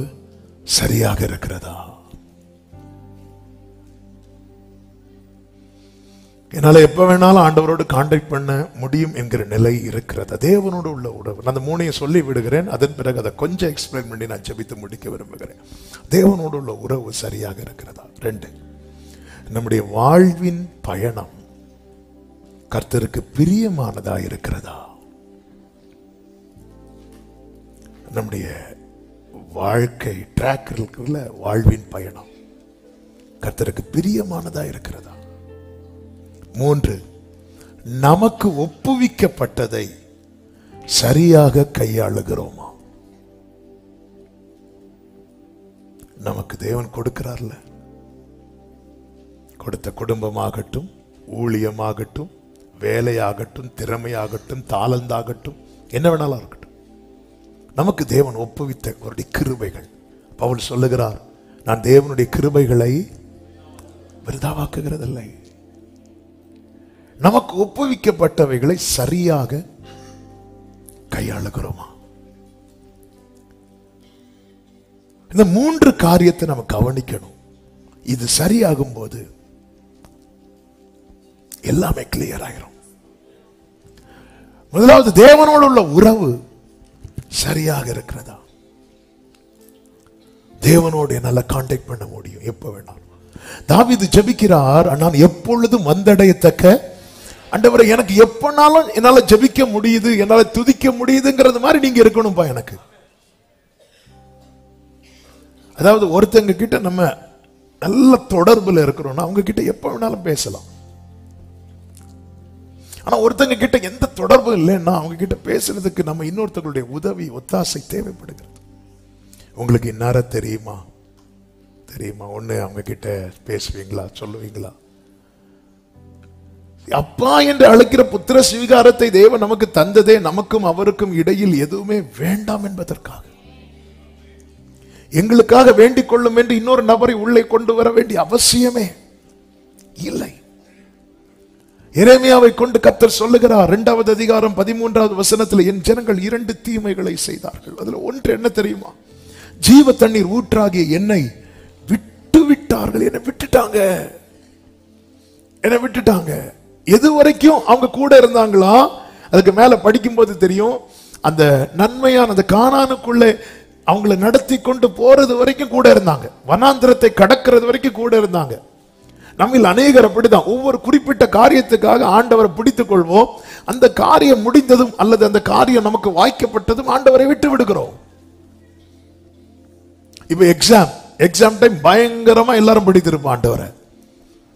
S1: சரியாக இருக்கிறதா? என்னால எப்ப வேணாலும் ஆண்டவரோடு கான்டாக்ட் பண்ண முடியும் என்கிற நிலை இருக்கிறதா? தேவனோடு உள்ள உறவு. நான் அந்த 3 சொல்லி விடுகிறேன். அதன் பிறகு அதை கொஞ்சம் எக்ஸ்பிளைன் பண்ணி நான் ஜெபித்து முடிக்க விரும்புகிறேன். தேவனோடு உள்ள உறவு சரியாக இருக்கிறதா? 2, நம்முடைய வாழ்வின் பயணம் கர்த்தருக்கு பிரியமானதா இருக்கிறதா? நம்முடைய வாழ்க்கை ட்ராக் இருக்குல்ல, வாழ்வின் பயணம் கர்த்தருக்கு பிரியமானதா இருக்கிறதா? 3, நமக்கு ஒப்புவிக்கப்பட்டதை சரியாக கையாளுகிறோமா? நமக்கு தேவன் கொடுக்கிறார்ல, கொடுத்த குடும்பமாகட்டும், ஊழியமாகட்டும், வேலையாகட்டும், திறமையாகட்டும், தாளந்தாகட்டும், என்ன வேணாலும் இருக்கட்டும், நமக்கு தேவன் ஒப்புவித்த அவருடைய கிருபைகள். பவுல் சொல்லுகிறார், நான் தேவனுடைய கிருபைகளை விருதாவாக்குகிறதில்லை. நமக்கு ஒப்புவிக்கப்பட்டவைகளை சரியாக கையாளுகிறோமா? இந்த 3 காரியத்தை நம்ம கவனிக்கணும். இது சரியாகும் போது எல்லாமே கிளியர் ஆகிரும். முதலாவது, தேவனோடு உள்ள உறவு சரியாக இருக்கிறதா? தேவனோடு என்னால கான்டாக்ட் பண்ண முடியும் எப்ப வேணாலும். தாவீது ஜெபிக்கிறார், நான் எப்பொழுதும் வந்தடையத்தக்க ஆண்டவரே, எனக்கு எப்பனாலும் என்னால ஜெபிக்க முடியுது, என்னால துதிக்க முடியுதுங்கிறது மாதிரி நீங்க இருக்கணும்பா எனக்கு. அதாவது ஒருத்தங்க கிட்ட நம்ம நல்ல தொடர்புல இருக்கிறோம்னா அவங்க கிட்ட எப்ப வேணாலும் பேசலாம். ஆனா ஒருத்தங்க கிட்ட எந்த தொடர்பும் இல்லைன்னா அவங்க கிட்ட பேசுறதுக்கு நம்ம இன்னொருத்தங்களுடைய உதவி, ஒத்தாசை தேவைப்படுகிறது. உங்களுக்கு இன்னார தெரியுமா? ஒண்ணு அவங்க கிட்ட பேசுவீங்களா, சொல்லுவீங்களா? அப்பா என்று அழைக்கிற புத்திர ஸ்வீகாரத்தை தேவன் நமக்கு தந்ததே நமக்கும் அவருக்கும் இடையில் எதுவுமே வேண்டாம் என்பதற்காக. எங்களுக்காக வேண்டிக் கொள்ளும் என்று இன்னொரு நபரை உள்ளே கொண்டு வர வேண்டிய அவசியமே இல்லை. எரேமியாவை கொண்டு கர்த்தர் சொல்லுகிறார் 2வது அதிகாரம் 13வது வசனத்தில், என் ஜனங்கள் 2 தீமைகளை செய்தார்கள். அதுல ஒன்று என்ன தெரியுமா? ஜீவ தண்ணீர் ஊற்றாகிய என்னை விட்டு விட்டார்கள். என்னை விட்டுட்டாங்க. எது வரைக்கும் அவங்க கூட இருந்தாங்களா? அதுக்கு மேல படிக்கும் போது தெரியும், அந்த நன்மையான அந்த கானானுக்குள்ளே அவங்களை நடத்தி கொண்டு போறது வரைக்கும் கூட இருந்தாங்க. வனாந்திரத்தை கடக்கிறது வரைக்கும் கூட இருந்தாங்க. நம்மில் அநேகர் அப்படிதான். ஒவ்வொரு குறிப்பிட்ட காரியத்துக்காக ஆண்டவரை பிடித்துக் கொள்வோம். அந்த காரியம் முடிந்ததும் அல்லது அந்த காரியம் நமக்கு வாய்க்கப்பட்டதும் ஆண்டவரை விட்டு விடுகிறோம். இப்ப எக்ஸாம் டைம் பயங்கரமா எல்லாரும் பிடித்திருப்போம் ஆண்டவரை.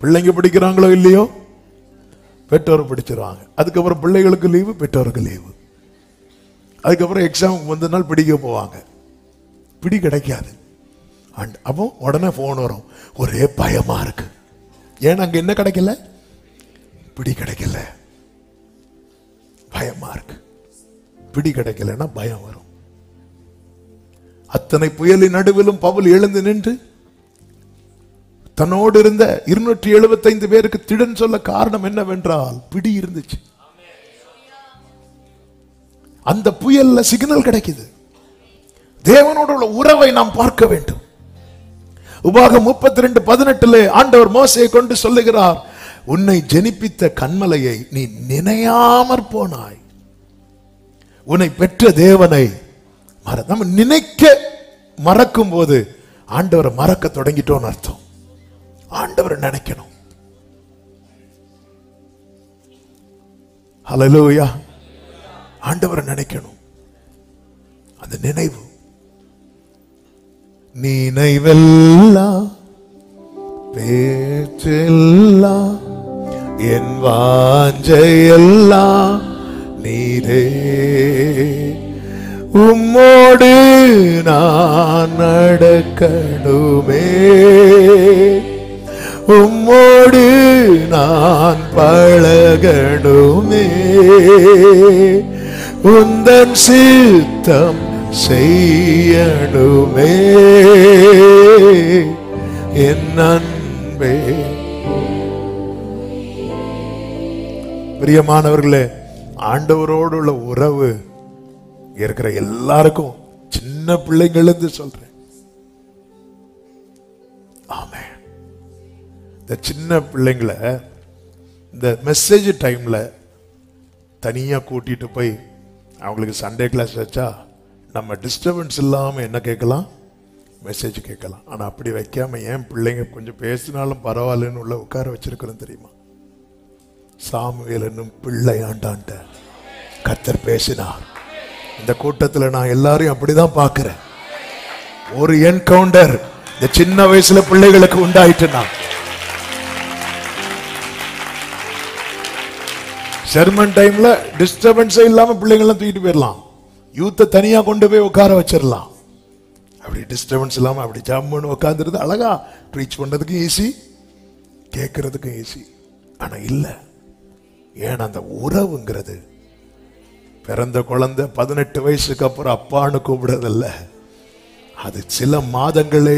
S1: பிள்ளைங்க பிடிக்கிறாங்களோ இல்லையோ, பெற்றோர் பிடிச்சிருவாங்க. அதுக்கப்புறம் பிள்ளைகளுக்கு லீவு, பெற்றோருக்கு லீவு. அதுக்கப்புறம் எக்ஸாமுக்கு முந்தின நாள் பிடிக்க போவாங்க. பிடி கிடைக்காது. அப்போ உடனே போன் வரும், ஒரே பயமா இருக்கு. ஏன்னா அங்க என்ன கிடைக்கல? பிடி கிடைக்கல. பயமா இருக்கு. பிடி கிடைக்கலன்னா பயம் வரும். அத்தனை புயலின் நடுவிலும் பவுல் எழுந்து நின்று தன்னோடு இருந்த 275 பேருக்கு திடன் சொல்ல காரணம் என்னவென்றால் பிடி இருந்துச்சு. அந்த புயல்ல சிக்னல் கிடைக்குது. தேவனோடு உள்ள உறவை நாம் பார்க்க வேண்டும். உபாகம் 32:18 ஆண்டவர் மோசேயை கொண்டு சொல்லுகிறார், உன்னை ஜெனிப்பித்த கன்மலையை நீ நினையாமற் போனாய். உன்னை பெற்ற தேவனை நம்ம நினைக்க மறக்கும் போது ஆண்டவரை மறக்க தொடங்கிட்டோம்னு அர்த்தம். ஆண்டவரை நினைக்கணும். ஹல்லேலூயா. ஆண்டவரை நினைக்கணும். அந்த நினைவு, நினைவெல்லாம் பேச்செல்லாம் என் வாஞ்சையெல்லாம் நீரே. உம்மோடு நான் நடக்கணுமே, உம்மோடு நான் பழகணுமே, உந்தன் சித்தம் செய்யணுமே என் அன்பே. பிரியமானவர்களே, ஆண்டவரோடு உள்ள உறவு இருக்கிற எல்லாருக்கும், சின்ன பிள்ளைங்களுக்கு சொல்றேன், ஆமே. இந்த சின்ன பிள்ளைங்களை இந்த மெசேஜ் டைம்ல தனியா கூட்டிட்டு போய் அவங்களுக்கு சண்டே கிளாஸ் வச்சா நம்ம டிஸ்டர்பன்ஸ் இல்லாம என்ன கேட்கலாம்? மெசேஜ் கேட்கலாம். ஆனா அப்படி வைக்காம என் பிள்ளைங்க கொஞ்சம் பேசினாலும் பரவாயில்லன்னு உள்ள உட்கார வச்சிருக்கிறோம் தெரியுமா? சாமுவேல் என்னும் பிள்ளை ஆண்டாண்ட கர்த்தர் பேசினார். இந்த கூட்டத்தில் நான் எல்லாரையும் அப்படிதான் பார்க்கிறேன். ஒரு என்கவுண்டர் இந்த சின்ன வயசுல பிள்ளைகளுக்கு உண்டாயிட்டுனா, செர்மன் டைம்ல டிஸ்டர்பன்ஸே இல்லாம பிள்ளைங்களாம் தூக்கிட்டு போயிடலாம். யூத்தை தனியா கொண்டு போய் உட்கார வச்சிடலாம். அப்படி டிஸ்டர்பன்ஸ் இல்லாம அப்படி ஜம்முன்னு உட்காந்துருது. அழகா ப்ரீச் பண்றதுக்கு ஈஸி, கேட்கறதுக்கு ஈஸி. ஆனா இல்ல, ஏன்னா அந்த உறவுங்கிறது பிறந்த குழந்தை 18 வயசுக்கு அப்புறம் அப்பான்னு கூப்பிடுறதில்ல. அது சில மாதங்களே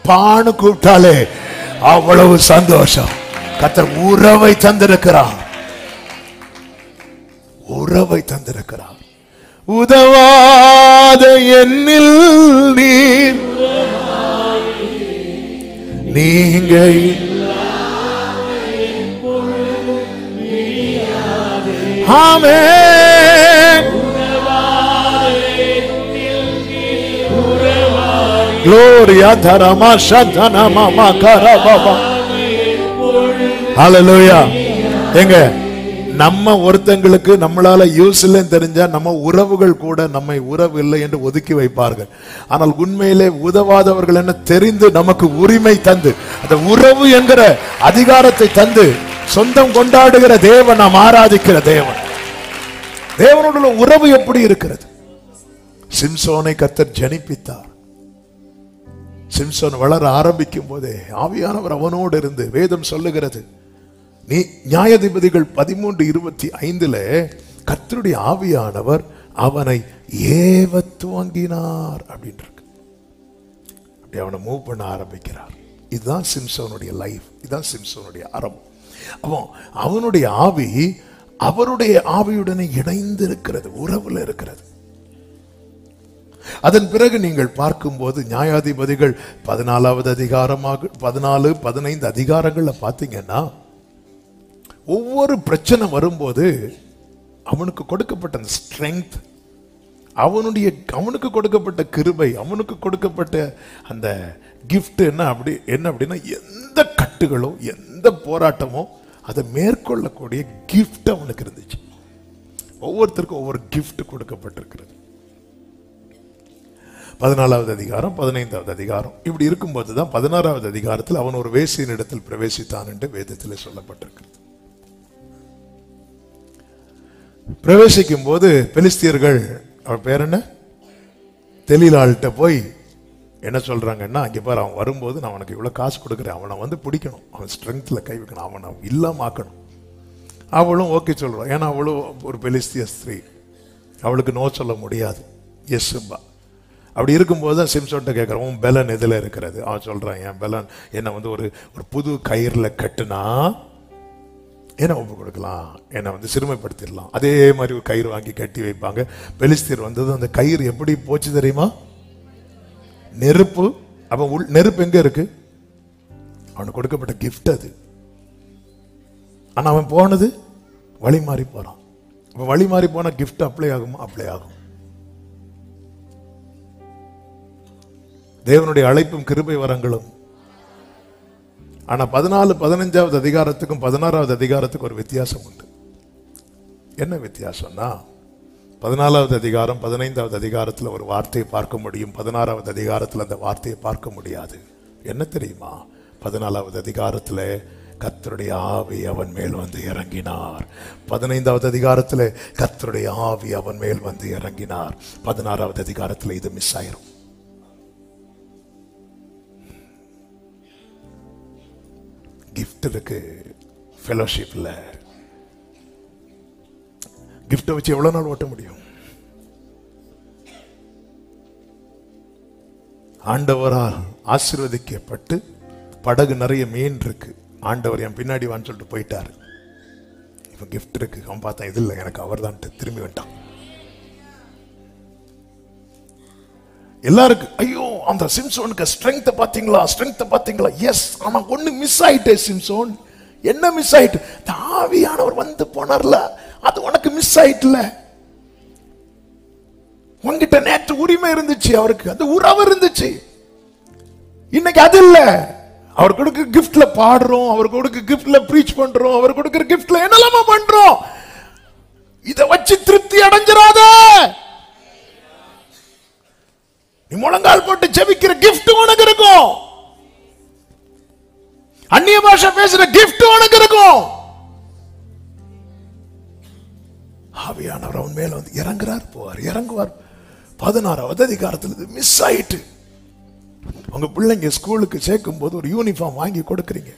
S1: பான்னு கூப்பிட்டாலே அவ்வளவு சந்தோஷம். கர்த்தர் உறவை தந்திருக்கிறார், உறவை தந்திருக்கிறார். உதவாத என்னில் நீங்க ஆமென். Gloria dharama shadana mama karababa. Hallelujah. எங்க நம்ம ஒருத்தங்களுக்கு நம்மளால யூஸ் இல்லைன்னு தெரிஞ்சா நம்ம உறவுகள் கூட நம்மை உறவு இல்லை என்று ஒதுக்கி வைப்பார்கள். ஆனால் உண்மையிலே உதவாதவர்கள் என்ன தெரிந்து நமக்கு உரிமை தந்து அந்த உறவு என்கிற அதிகாரத்தை தந்து சொந்தம் கொண்டாடுகிற தேவன், நாம் ஆராதிக்கிற தேவன். தேவனோட உறவு எப்படி இருக்கிறது? சிம்சோனை கர்த்தர் ஜனிப்பித்தார். சிம்சோன் வளர ஆரம்பிக்கும் போதே ஆவியானவர் அவனோடு இருந்து, வேதம் சொல்லுகிறது, நீ நியாயாதிபதிகள் 13:25 கர்த்தருடைய ஆவியானவர் அவனை ஏவ துவங்கினார் அப்படின்னு இருக்கு. அப்படி அவனை மூவ் பண்ண ஆரம்பிக்கிறார். இதுதான் சிம்சோனுடைய லைஃப், இதுதான் சிம்சோனுடைய ஆரம்பம். அப்போ அவனுடைய ஆவி அவருடைய ஆவியுடனே இணைந்து இருக்கிறது, உறவுல இருக்கிறது. அதன் பிறகு நீங்கள் பார்க்கும்போது நியாயாதிபதிகள் 14வது அதிகாரமாக 14, 15 அதிகாரங்கள்ல பார்த்தீங்கன்னா ஒவ்வொரு பிரச்சனை வரும்போது அவனுக்கு கொடுக்கப்பட்ட அந்த ஸ்ட்ரெங்க், அவனுக்கு கொடுக்கப்பட்ட கிருபை, அவனுக்கு கொடுக்கப்பட்ட அந்த கிஃப்ட் என்ன அப்படின்னா எந்த கட்டுகளோ எந்த போராட்டமோ அதை மேற்கொள்ளக்கூடிய கிஃப்ட் அவனுக்கு இருந்துச்சு. ஒவ்வொருத்தருக்கும் ஒவ்வொரு கிஃப்ட் கொடுக்கப்பட்டிருக்கிறது. 14வது அதிகாரம் 15வது அதிகாரம் இப்படி இருக்கும்போது தான் 16வது அதிகாரத்தில் அவன் ஒரு வேசியின் இடத்தில் பிரவேசித்தான் என்று வேதத்தில் சொல்லப்பட்டிருக்கிறது. பிரவேசிக்கும் போது பெலிஸ்தியர்கள், அவன் பேர் என்ன, தெலீலாள்கிட்ட போய் என்ன சொல்றாங்கன்னா, அங்கே பாரு அவன் வரும்போது நான் அவனுக்கு இவ்வளோ காசு கொடுக்குறேன், அவனை வந்து பிடிக்கணும், அவன் ஸ்ட்ரென்த்தில் கை வைக்கணும், அவனை இல்லாம ஆக்கணும். அவளும் ஓகே சொல்றான். ஏன்னா அவளும் ஒரு பெலிஸ்திய ஸ்திரீ, அவளுக்கு நோ சொல்ல முடியாது. எஸ் பா. அப்படி இருக்கும்போது தான் சிம்சோன்ட்ட கேட்குறான், உன் பலன் எதில் இருக்கிறது? அவன் சொல்றான், என் பலன் என்னை வந்து ஒரு புது கயிறில் கட்டுனா என்ன ஒப்பு கொடுக்கலாம், என்னை வந்து சிறுமைப்படுத்திடலாம். அதே மாதிரி ஒரு கயிறு வாங்கி கட்டி வைப்பாங்க. பெலிஸ்தியர் வந்தது, அந்த கயிறு எப்படி போச்சு தெரியுமா? நெருப்பு. அப்ப நெருப்பு எங்க இருக்கு? அவனுக்கு கொடுக்கப்பட்ட கிஃப்ட் அது. ஆனா அவன் போனது வழி மாறி போறான். வழி மாறி போனா கிஃப்ட் அப்ளை ஆகுமா? அப்ளை ஆகும். தேவனுடைய அழைப்பும் கிருபை வரங்களும். ஆனா 14, 15வது அதிகாரத்துக்கும் 16வது அதிகாரத்துக்கும் ஒரு வித்தியாசம் உண்டு. என்ன வித்தியாசம்னா, 14வது அதிகாரம் 15வது அதிகாரத்தில் ஒரு வார்த்தையை பார்க்க முடியும், 16வது அதிகாரத்தில் அந்த வார்த்தையை பார்க்க முடியாது. என்ன தெரியுமா? 14வது அதிகாரத்தில் கர்த்தருடைய ஆவி அவன் மேல் வந்து இறங்கினார். 15வது அதிகாரத்தில் கர்த்தருடைய ஆவி அவன் மேல் வந்து இறங்கினார். 16வது அதிகாரத்தில் இது மிஸ் ஆயிரும். கிஃப்ட் இருக்கு, ஃபெலோஷிப் இல்ல. கிஃப்டை வச்சு எவ்வளவு நாள் ஓட்ட முடியும்? ஆண்டவரால் ஆசீர்வதிக்கப்பட்டு படகு நிறைய மீன் இருக்கு. ஆண்டவர் என் பின்னாடி வான்னு சொல்லிட்டு போயிட்டாரு. இப்ப கிஃப்ட் இருக்கு. அவன் பார்த்தான், இது இல்லை எனக்கு அவர் தான், திரும்பி வந்துட்டான். எல்லாருக்கும் ஐயோ அந்த சிம்சோனுக்கு ஸ்ட்ரெங்த் பாத்தீங்களா, ஸ்ட்ரெங்த் பாத்தீங்களா? எஸ். ஆனா ஒண்ணு மிஸ் ஆயிட்டே சிம்சோன். என்ன மிஸ் ஆயிட்டு? ஆவியானவர் வந்து போனார்ல, அது உனக்கு மிஸ் ஆயிட்டுல. உன்கிட்ட நேற்று உரிமை இருந்துச்சு, அவருக்கு அந்த உறவு இருந்துச்சு, இன்னைக்கு அது இல்ல. அவர் கொடுக்க கிஃப்ட்ல பாடுறோம், அவர் கொடுக்க கிஃப்ட்ல பிரீச் பண்றோம், அவர் கொடுக்கிற கிஃப்ட்ல என்னெல்லாம பண்றோம். இத வச்சு திருப்தி அடைஞ்சிராத. நீ முழங்கால் போட்டு ஜெபிக்கிற கிஃப்ட் உனக்கு இருக்கும், அந்நிய பாஷை பேசுற கிஃப்ட் உனக்கு இருக்கும். ஆவியானவர் அவன் மேல வந்து இறங்குறார், போவார், இறங்குவார். 16வது அதிகாரத்தில் மிஸ் ஆயிட்டு. உங்க பிள்ளைங்க ஸ்கூலுக்கு சேர்க்கும் போது ஒரு யூனிஃபார்ம் வாங்கி கொடுக்குறீங்க.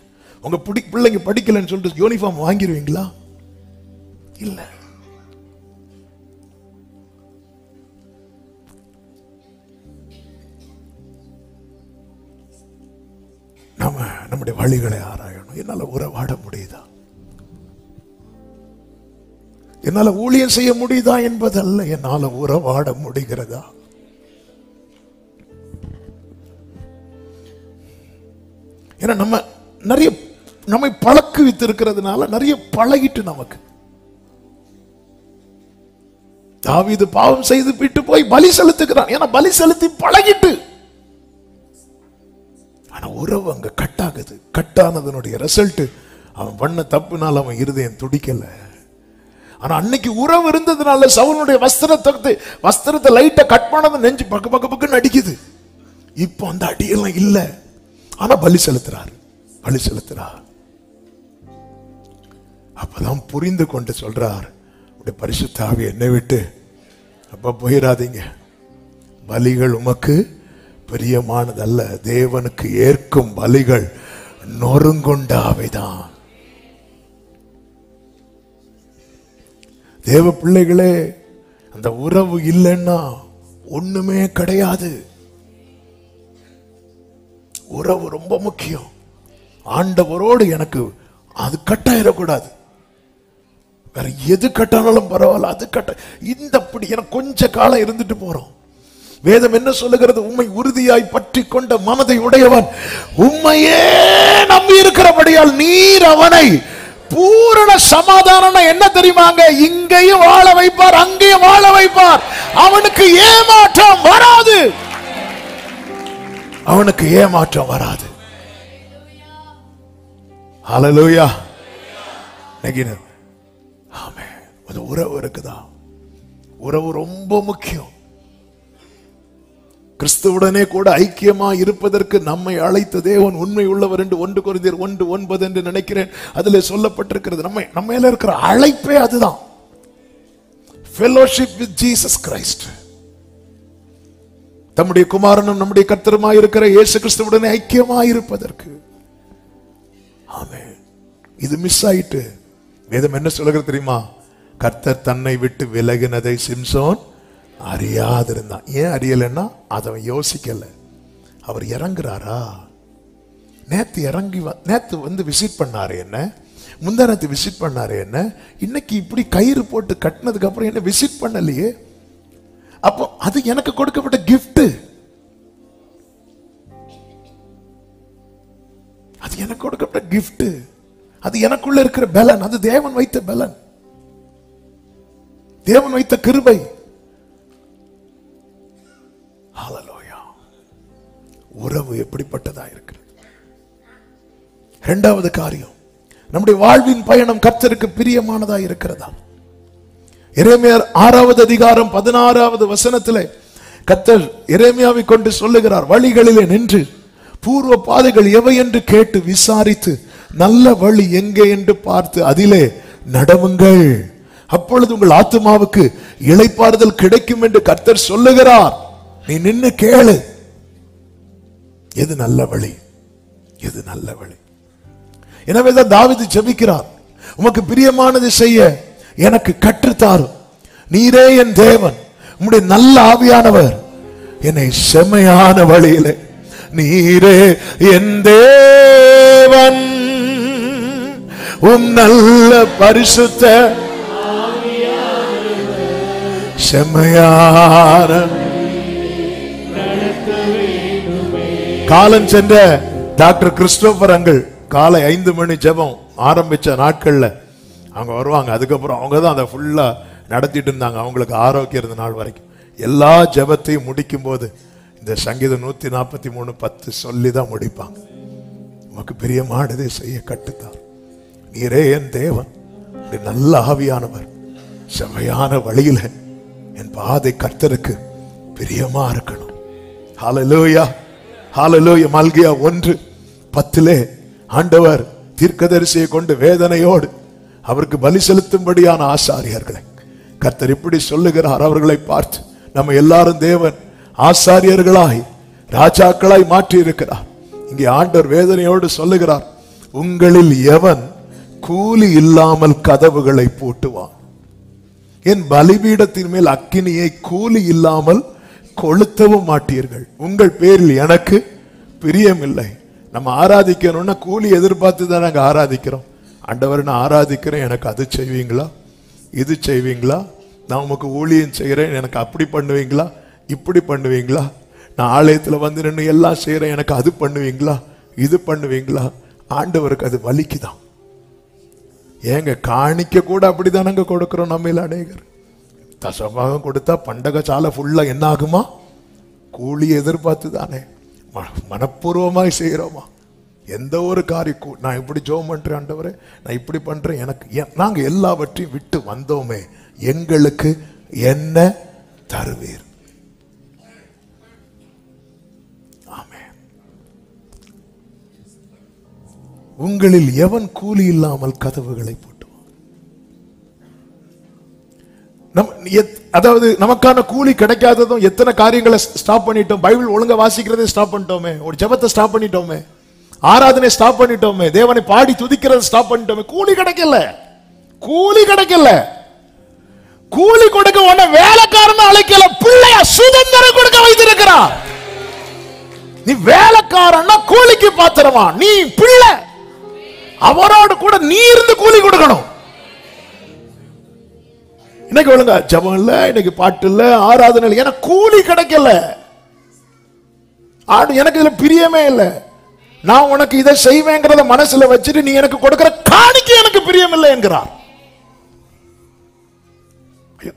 S1: உங்க பிள்ளைங்க படிக்கலன்னு சொல்லிட்டு யூனிஃபார்ம் வாங்கிடுவீங்களா? இல்ல. நம்முடைய வழிகளை ஆராயணும். என்னால உறவாட முடியுதா, என்னால ஊழியம் செய்ய முடியுதா என்பதல்ல, என்னால உறவாட முடிகிறதா? ஏன்னா நம்ம நிறைய நம்மை பழக்கி வைத்திருக்கிறதுனால நிறைய பழகிட்டு நமக்கு. தாவீது பாவம் செய்து விட்டு போய் பலி செலுத்துகிறான். ஏன்னா பலி செலுத்தி பழகிட்டு. ஆனா உறவு அங்க கட்டாகுது. கட்டானதனுடைய ரிசல்ட் அவன் பண்ண தப்புனால அவன் இருதயம் துடிக்கல. ஆனா அன்னைக்கு உறவு இருந்ததுனால சவுலுடைய வஸ்திரத்தை லைட்டா கட் பண்ணது நெஞ்சு பக்கு பக்கு பக்குன்னு அடிக்குது. இப்போ அந்த அடியெல்லாம் இல்ல. ஆனா பலி செலுத்துறார். அப்பதான் புரிந்து கொண்டு சொல்றார், பரிசுத்த ஆவி என்னை விட்டு அப்ப போயிடாதீங்க. பலிகள் உமக்கு பிரியமானதல்ல, தேவனுக்கு ஏற்கும் பலிகள் நொறுங்குண்ட ஆவிதான். தேவ பிள்ளைகளே, அந்த உறவு இல்லைன்னா ஒண்ணுமே கிடையாது. உறவு ரொம்ப முக்கியம். ஆண்டவரோடு எனக்கு அது கட்டாயிடக்கூடாது. வேற எது கட்டானாலும் பரவாயில்ல, அது கட்ட இந்த எனக்கு கொஞ்ச காலம் இருந்துட்டு போறோம். வேதம் என்ன சொல்லுகிறது? உம்மை உறுதியாய் பற்றி கொண்ட மனதை உடையவன் உம்மையே நம்பி இருக்கிறபடியால் நீர் அவனை பூரண சமாதானம். என்ன தெரியுமாங்க? இங்கேயும் வாழ வைப்பார், அங்கேயும் வாழ வைப்பார். அவனுக்கு ஏமாற்றம் வராது. அவனுக்கு ஏமாற்றம் வராது. ஹல்லேலூயா. ஆமென். அது உறவு இருக்குதா? உறவு ரொம்ப முக்கியம். கிறிஸ்துவுடனே கூட ஐக்கியமா இருப்பதற்கு நம்மை அழைத்த தேவன் உண்மை உள்ளவர் என்று 1 கொரிந்தியர் 1:9 என்று நினைக்கிறேன், அதிலே சொல்லப்பட்டிருக்கிறது. நம்ம மேல இருக்கிற அழைப்பே அதுதான். fellowship with Jesus Christ. தம்முடைய குமாரனும் நம்முடைய கர்த்தருமாய் இருக்கிற இயேசு கிறிஸ்துவுடனே ஐக்கியமாய் இருப்பதற்கு. ஆமென். இது மிஸ் ஆயிட்டு வேதம் என்ன சொல்லுகிறது தெரியுமா? கர்த்தர் தன்னை விட்டு விலகினதை சிம்சோன் அறியாதிருந்தான். ஏன் அறியலைன்னா அதை யோசிக்கல. அவர் இறங்குறாரா? நேத்து வந்து விசிட் பண்ணாரு என்ன, முந்தானத்து விசிட் பண்ணாரு என்ன, இன்னைக்கு இப்படி கயிறு போட்டு கட்டினதுக்கு அப்புறம் என்ன விசிட் பண்ணலையே. அப்போ அது எனக்கு கொடுக்கப்பட்ட கிஃப்ட். அது எனக்கு கொடுக்கப்பட்ட கிஃப்ட். அது எனக்குள்ள இருக்கிற பலன். அது தேவன் வைத்த பலன், தேவன் வைத்த கிருபை. ஹல்லேலூயா. உறவு எப்படிப்பட்டதா இருக்கிறது? இரண்டாவது காரியம், நம்முடைய வாழ்வின் பயணம் கர்த்தருக்கு பிரியமானதா இருக்கிறதா? எரேமியா 6வது அதிகாரம் 16வது வசனத்திலே கர்த்தர் எரேமியாவை கொண்டு சொல்லுகிறார், வழிகளிலே நின்று பூர்வ பாதைகள் எவை என்று கேட்டு விசாரித்து நல்ல வழி எங்கே என்று பார்த்து அதிலே நடவுங்கள், அப்பொழுது உங்கள் ஆத்துமாவுக்கு இளைப்பாறுதல் கிடைக்கும் என்று கர்த்தர் சொல்லுகிறார். நீ நின்னு கேளு, எது நல்ல வழி, எது நல்ல வழி. எனவேதான் தாவீது ஜெபிக்கிறார், உமக்கு பிரியமானது செய்ய எனக்கு கற்றுத்தாரும். நீரே என் தேவன், உம்முடைய நல்ல ஆவியானவர் என்னை செம்மையான வழியிலே. நீரே என் தேவன், உம் நல்ல பரிசுத்த செம்மையான. காலம் சென்ற டாக்டர் கிறிஸ்டோபர் அங்கிள் காலை 5 மணி ஜெபம் ஆரம்பிச்ச நாட்கள்ல அவங்க வருவாங்க. அதுக்கப்புறம் அவங்க தான் அதை ஃபுல்லா நடத்திட்டு இருந்தாங்க. அவங்களுக்கு ஆரோக்கியம் இருந்த நாள் வரைக்கும் எல்லா ஜெபத்தையும் முடிக்கும் போது இந்த சங்கீதம் 143:10 சொல்லி தான் முடிப்பாங்க. உமக்கு பிரியமானதை செய்ய கட்டுத்தார். நீரே என் தேவன், நல்ல ஆவியானவர் செம்மையான வழியில என் பாதை கர்த்தருக்கு பிரியமா இருக்கணும். ஹல்லேலூயா, ஹல்லேலூயா. மல்கியா 1:10 ஆண்டவர் தீர்க்கதரிசியை கொண்டு வேதனையோடு அவருக்கு பலி செலுத்தும்படியான ஆசாரியர்களை கர்த்தர் இப்படி சொல்லுகிறார். அவர்களை பார்த்து, நம்ம எல்லாரும் தேவன் ஆசாரியர்களாய் ராஜாக்களாய் மாற்றி இருக்கிறார். இங்கே ஆண்டவர் வேதனையோடு சொல்லுகிறார், உங்களில் எவன் கூலி இல்லாமல் கதவுகளை பூட்டுவான்? என் பலிபீடத்தின் மேல் அக்கினியை கூலி இல்லாமல் கொளுத்தவும் மாட்டீர்கள். உங்கள் பேரில் எனக்கு பிரியமில்லை. நம்ம ஆராதிக்கணும்னா கூலி எதிர்பார்த்து தான் நாங்க ஆராதிக்கிறோம். ஆண்டவர், நான் ஆராதிக்கிறேன், எனக்கு அது செய்வீங்களா, இது செய்வீங்களா? நான் உமக்கு ஊழியம் செய்கிறேன், எனக்கு அப்படி பண்ணுவீங்களா, இப்படி பண்ணுவீங்களா? நான் ஆலயத்தில் வந்து நின்று எல்லாம் செய்கிறேன், எனக்கு அது பண்ணுவீங்களா, இது பண்ணுவீங்களா? ஆண்டவருக்கு அது வலிக்குதான். ஏங்க காணிக்க கூட அப்படிதானங்க கொடுக்கிறோம். நம்ம அநேகர் தசபாகம் கொடுத்தா பண்டக சாலை ஃபுல்லா என்ன ஆகுமா? கூலி எதிர்பார்த்து தானே மனப்பூர்வமாய் செய்கிறோமா? எந்த ஒரு காரியம் நான் இப்படி ஜெபம் பண்றேன் ஆண்டவரே, நான் இப்படி பண்றேன், எனக்கு நாங்க எல்லாவற்றையும் விட்டு வந்தோமே, எங்களுக்கு என்ன தருவீர்? ஆமென். உங்களில் எவன் கூலி இல்லாமல் கதவுகளை போட்டுவான்? அதாவது நமக்கான கூலி கிடைக்காததும் எத்தனை காரியங்களை ஸ்டாப் பண்ணிட்டோம். பைபிள் ஒழுங்கா வாசிக்கிறதே ஸ்டாப் பண்ணிட்டோமே, ஒரு ஜெபத்தை ஸ்டாப் பண்ணிட்டோமே, ஆராதனை ஸ்டாப் பண்ணிட்டோமே, தேவனை பாடி துதிக்கிறத ஸ்டாப் பண்ணிட்டோமே. கூலி கிடைக்கல, கூலி கிடைக்கல. கூலி கொடுக்க உன்னை வேலைக்காரன் அழைக்கல, பிள்ளையா சுதந்திரம் கொடுக்க வைத்திருக்கிறார். நீ வேலைக்காரன்னா கூலிக்கு பாத்திரமா, நீ பிள்ளை. அவரோடு கூட நீ இருந்து கூலி கொடுக்கணும். இன்னைக்கு ஒழுங்கா ஜபம் இல்ல, இன்னைக்கு பாட்டு இல்ல, ஆராதனை இல்லை, எனக்கு கூலி கிடைக்கல, எனக்கு இதுல பிரியமே இல்லை, நான் உனக்கு இதை செய்வேங்கிறத மனசுல வச்சுட்டு நீ எனக்கு கொடுக்கிற காணிக்கை எனக்கு பிரியம் இல்லை என்கிறார்.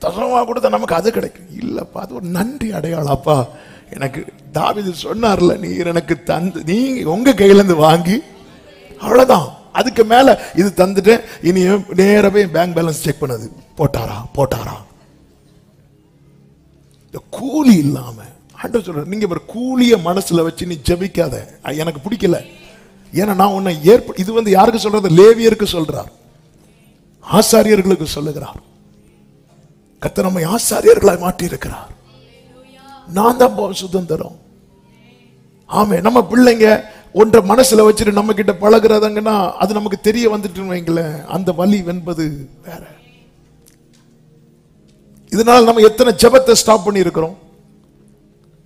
S1: தசமா கொடுத்த நமக்கு அது கிடைக்கும் இல்லப்பா, அது ஒரு நன்றி அடையாளம். அப்பா எனக்கு தாவீது சொன்னார்ல, நீர் எனக்கு தந்து, நீங்க உங்க கையில இருந்து வாங்கி அவ்வளவுதான், அதுக்கு மேல இது தந்துட்டு இனி நேரா போய் பேங்க் பேலன்ஸ் செக் பண்ணது, போட்டாரா. இந்த கூலி இல்லாம ஆண்டவர் சொல்றார், நீங்க ஒரு கூலிய மனசுல வச்சு நீ ஜெபிக்காத, எனக்கு பிடிக்கல. ஏன்னா நான் உன்னை இது வந்து யாருக்கு சொல்றது? லேவியருக்கு சொல்றார், ஆசாரியர்களுக்கு சொல்லுகிறார். கர்த்தர் நம்மை ஆசாரியர்களாய் மாற்றி இருக்கிறார். நான் தான் சுதந்திரம். ஆமே, நம்ம பிள்ளைங்க ஒன்றை மனசுல வச்சுட்டு நம்ம கிட்ட பழகுறதுங்கன்னா அது நமக்கு தெரிய வந்துட்டு வைங்களேன், அந்த வலி என்பது வேற. இதனால நம்ம எத்தனை ஜெபத்தை ஸ்டாப் பண்ணி இருக்கிறோம்,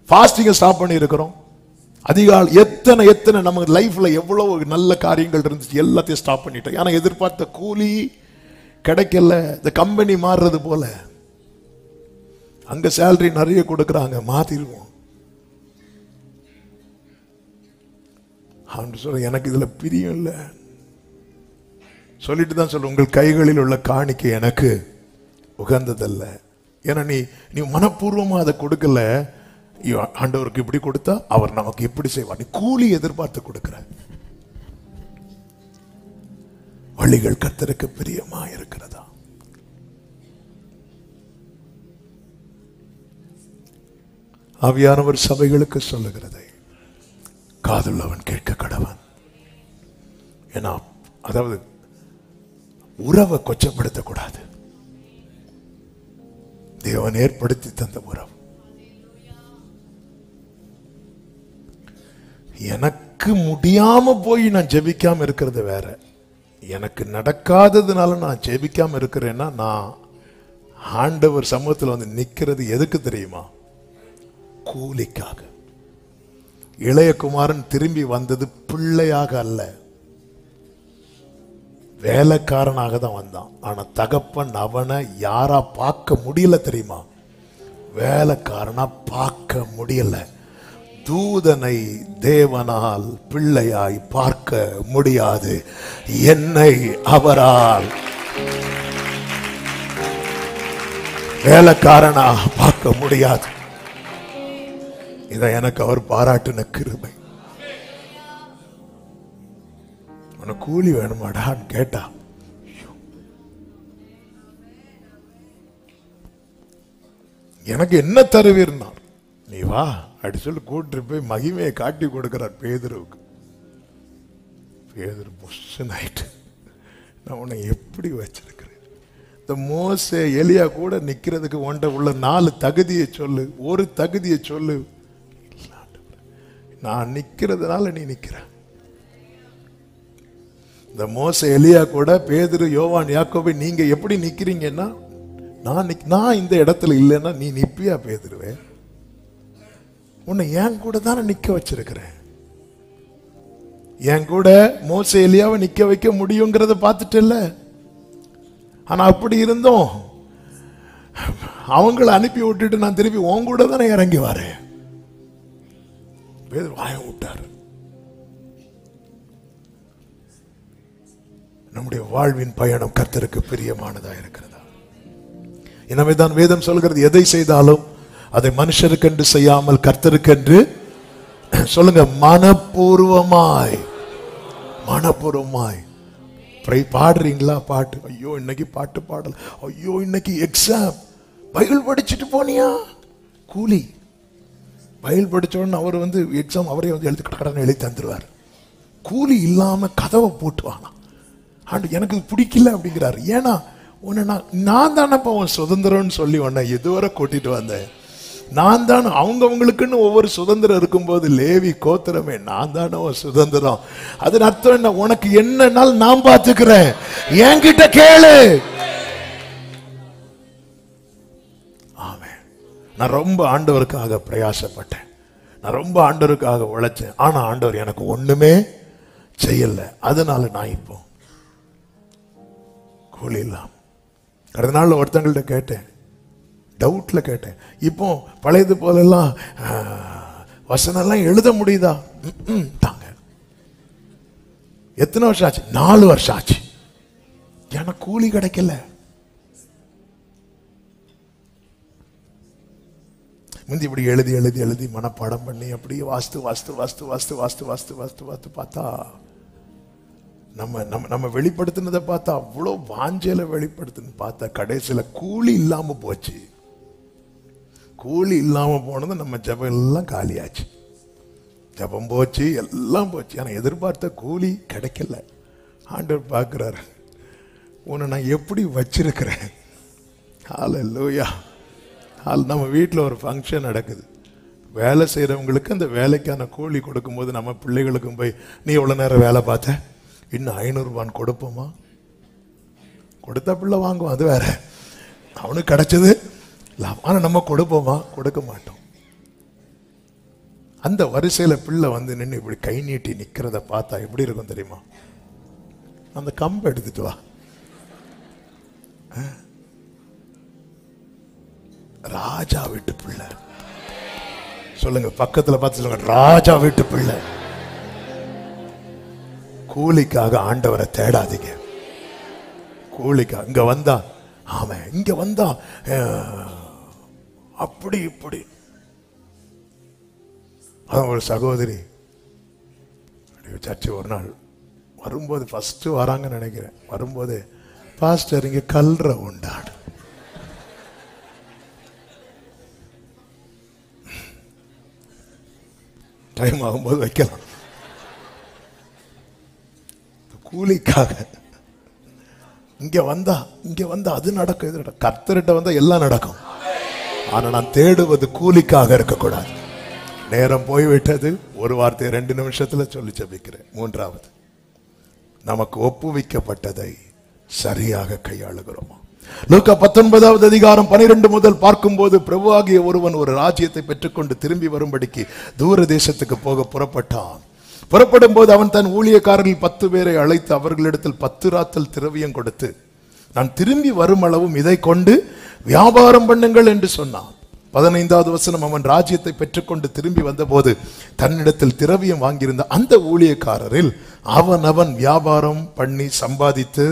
S1: ஃபாஸ்டிங்கை ஸ்டாப் பண்ணி இருக்கிறோம், அதிகாலை எத்தனை நம்ம லைஃப்ல எவ்வளவு நல்ல காரியங்கள் இருந்துச்சு எல்லாத்தையும் ஸ்டாப் பண்ணிட்டோம். ஏன்னா எதிர்பார்த்த கூலி கிடைக்கல. இந்த கம்பெனி மாறுறது போல, அங்க சேலரி நிறைய கொடுக்கறாங்க, மாத்திடுவோம். எனக்கு இதுல பிரியம் இல்லை சொல்லிட்டு தான் சொல்ற, உங்கள் கைகளில் உள்ள காணிக்கை எனக்கு உகந்ததல்ல. ஏன்னா நீ மனப்பூர்வமா அதை கொடுக்கல, ஆண்டவருக்கு இப்படி கொடுத்தா அவர் நமக்கு எப்படி செய்வார், நீ கூலி எதிர்பார்த்து கொடுக்கிற. வழிகள் கர்த்தருக்கு பிரியமா இருக்கிறதா? ஆவியானவர் சபைகளுக்கு சொல்லுகிறதை காதுள்ளவன் கேட்க கடவன். ஏன்னா அதாவது உறவை கொச்சப்படுத்தக்கூடாது. தேவன் ஏற்படுத்தி தந்த உறவு. எனக்கு முடியாம போய் நான் ஜெபிக்காம இருக்கிறது வேற, எனக்கு நடக்காததுனால நான் ஜெபிக்காம இருக்கிறேன்னா நான் ஆண்டவர் சமூகத்தில் வந்து நிக்கிறது எதுக்கு தெரியுமா? கூலிக்காக. இளைய குமாரன் திரும்பி வந்தது பிள்ளையாக அல்ல, வேலைக்காரனாக தான் வந்தான். ஆனா தகப்பன் அவனை யாரா பார்க்க முடியல தெரியுமா? வேலைக்காரனா பார்க்க முடியல. தூதனை தேவனால் பிள்ளையாய் பார்க்க முடியாது, என்னை அவரால் வேலைக்காரனா பார்க்க முடியாது. இதை எனக்கு அவர் பாராட்டின கிருபை. உனக்கு கூலி வேணுமாடான்னு கேட்டா, எனக்கு என்ன தருவீர்னார். நீ வா அப்படி சொல்லி கூட்டு போய் மகிமையை காட்டி கொடுக்கிறார் பேதுருவுக்கு. பேதுரு பொஷன் ஆயிட்டு, நான் உன்னை எப்படி வச்சிருக்கிறேன். இந்த மோசே எலியா கூட நிக்கிறதுக்கு ஒன்றை உள்ள 4 தகுதியை சொல்லு, ஒரு தகுதியை சொல்லு. நான் நிக்கிறதுனால நீ நிக்கிற. இந்த மோசே எலியா கூட பேதுரு யோவான் யாக்கோபு நீங்க எப்படி நிக்கிறீங்கன்னா, நான் இந்த இடத்துல இல்லைன்னா நீ நிப்பியா பேதுருவே? உன்னை என் கூட தானே நிக்க வச்சிருக்கிறேன். என் கூட மோசே எலியாவை நிக்க வைக்க முடியுங்கிறத பார்த்துட்டு இல்ல. ஆனா அப்படி இருந்தோம் அவங்கள அனுப்பி விட்டுட்டு நான் திருப்பி உன் கூட தானே இறங்கி வரேன். பேதுரு வாயை விட்டார். நம்முடைய வாழ்வின் பயணம் கர்த்தருக்கு பிரியமானதா இருக்கிறதா? எனவேதான் வேதம் சொல்கிறது, எதை செய்தாலும் அதை மனுஷருக்கென்று செய்யாமல் கர்த்தருக்கென்று சொல்லுங்க, மனப்பூர்வமாய். மனப்பூர்வமாய் பாடுறீங்களா? பாட்டு, ஐயோ இன்னைக்கு பாட்டு பாடல, ஐயோ இன்னைக்கு எக்ஸாம். பைபிள் படிச்சுட்டு போனியா? கூலி. பைபிள் படிச்சோன்னு அவர் வந்து எக்ஸாம் அவரே வந்து எழுதி தந்துருவார். கூலி இல்லாம கதவை போட்டுவாங்க. ஆண்டு எனக்கு பிடிக்கல அப்படிங்கிறாரு. ஏன்னா உன்னை நான் தானப்பா உன் சுதந்திரம்னு சொல்லி உன்னை இதுவரை கூட்டிட்டு வந்தேன். நான் தானே அவங்கவுங்களுக்குன்னு ஒவ்வொரு சுதந்திரம் இருக்கும்போது, லேவி கோத்திரமே நான் தானே உன் சுதந்திரம். அது அர்த்தம் என்ன? உனக்கு என்னன்னாலும் நான் பார்த்துக்கிறேன், என்கிட்ட கேளு. நான் ரொம்ப ஆண்டவருக்காக பிரயாசப்பட்டேன், நான் ரொம்ப ஆண்டவருக்காக உழைச்சேன். ஆனா ஆண்டவர் எனக்கு ஒண்ணுமே செய்யல. அதனால நான் இப்போ கூலி இல்லாம. கடந்த நாள் ஒருத்தங்கள்ட்ட கேட்டேன், டவுட்ல கேட்டேன், இப்போ பழையது போலெல்லாம் வசனம் எல்லாம் எழுத முடியுதா? தாங்க. எத்தனை வருஷம் ஆச்சு? 4 வருஷம் ஆச்சு. எனக்கு கூலி கிடைக்கல. முந்தி இப்படி எழுதி எழுதி எழுதி மனப்பாடம் பண்ணி அப்படியே வாஸ்து வாஸ்து வாஸ்து வாஸ்து வாஸ்து வாஸ்து வாஸ்து வாஸ்து பார்த்தா நம்ம நம்ம நம்ம வெளிப்படுத்தினதை பார்த்தா அவ்வளோ வாஞ்சையில வெளிப்படுத்துன்னு பார்த்தா கடைசியில கூலி இல்லாம போச்சு. கூலி இல்லாம போனது நம்ம ஜபம் எல்லாம் காலியாச்சு. ஜபம் போச்சு, எல்லாம் போச்சு. ஆனா எதிர்பார்த்த கூலி கிடைக்கல. ஆண்டவர் பார்க்கிறாரு, உன்னை நான் எப்படி வச்சிருக்கிறேன். ஹல்லேலூயா. நம்ம வீட்டில் ஒரு ஃபங்க்ஷன் நடக்குது. வேலை செய்கிறவங்களுக்கு அந்த வேலைக்கான கூலி கொடுக்கும்போது நம்ம பிள்ளைகளுக்கும் போய், நீ எவ்வளோ நேரம் வேலை பார்த்த, இன்னும் 500 ரூபான்னு கொடுப்போமா? கொடுத்தா பிள்ளை வாங்குவோம், அது வேற. அவனுக்கு கிடைச்சது லாபம். ஆனால் நம்ம கொடுப்போமா? கொடுக்க மாட்டோம். அந்த வரிசையில் பிள்ளை வந்து நின்று இப்படி கை நீட்டி நிற்கிறத பார்த்தா எப்படி இருக்கும் தெரியுமா? அந்த கம்பை எடுத்துட்டு வா. ராஜா வீட்டு பிள்ளை. சொல்லுங்க, பக்கத்துல பார்த்து சொல்லுங்க, ராஜா வீட்டு பிள்ளை. கூலிக்காக ஆண்டவரை தேடாதீங்க. கூலிக்காக இங்க வந்தா, ஆமா இங்க வந்தா அப்படி இப்படி. அதான் ஒரு சகோதரி சர்ச்சை ஒரு நாள் வரும்போது, ஃபர்ஸ்ட் வராங்கன்னு நினைக்கிறேன், வரும்போது, பாஸ்டர் இங்க கல்ற உண்டாடு. டைம் ஆகும்போது வைக்கலாம். கூலிக்காக இங்க வந்தா அது நடக்கும், இது நடக்கும். கர்த்தர்கிட்ட வந்தா எல்லாம் நடக்கும். ஆனா நான் தேடுவது கூலிக்காக இருக்கக்கூடாது. நேரம் போய்விட்டது. ஒரு வார்த்தையை 2 நிமிஷத்துல சொல்லி ஜெபிக்கிறேன். 3வது, நமக்கு ஒப்புவிக்கப்பட்டதை சரியாக கையாளுகிறோமா? லூக்கா 19வது அதிகாரம் 12 முதல் பார்க்கும்போது, பிரபுவாகிய ஒருவன் ஒரு ராஜ்யத்தை பெற்றுக்கொண்டு திரும்பி வரும்படிக்கு தூர தேசத்துக்கு போக புறப்பட்டான். புறப்படும் போது அவன் தன் ஊழியக்காரர்கள் 10 பேரை அழைத்து அவர்களிடத்தில் 10 ராத்தல் திரவியம் கொடுத்து, நான் திரும்பி வரும் அளவும் இதை கொண்டு வியாபாரம் பண்ணுங்கள் என்று சொன்னான். 15வது வசனம், அவன் ராஜ்யத்தை பெற்றுக்கொண்டு திரும்பி வந்தபோது தன்னிடத்தில் திரவியம் வாங்கியிருந்த அந்த ஊழியக்காரரில் அவன் வியாபாரம் பண்ணி சம்பாதித்து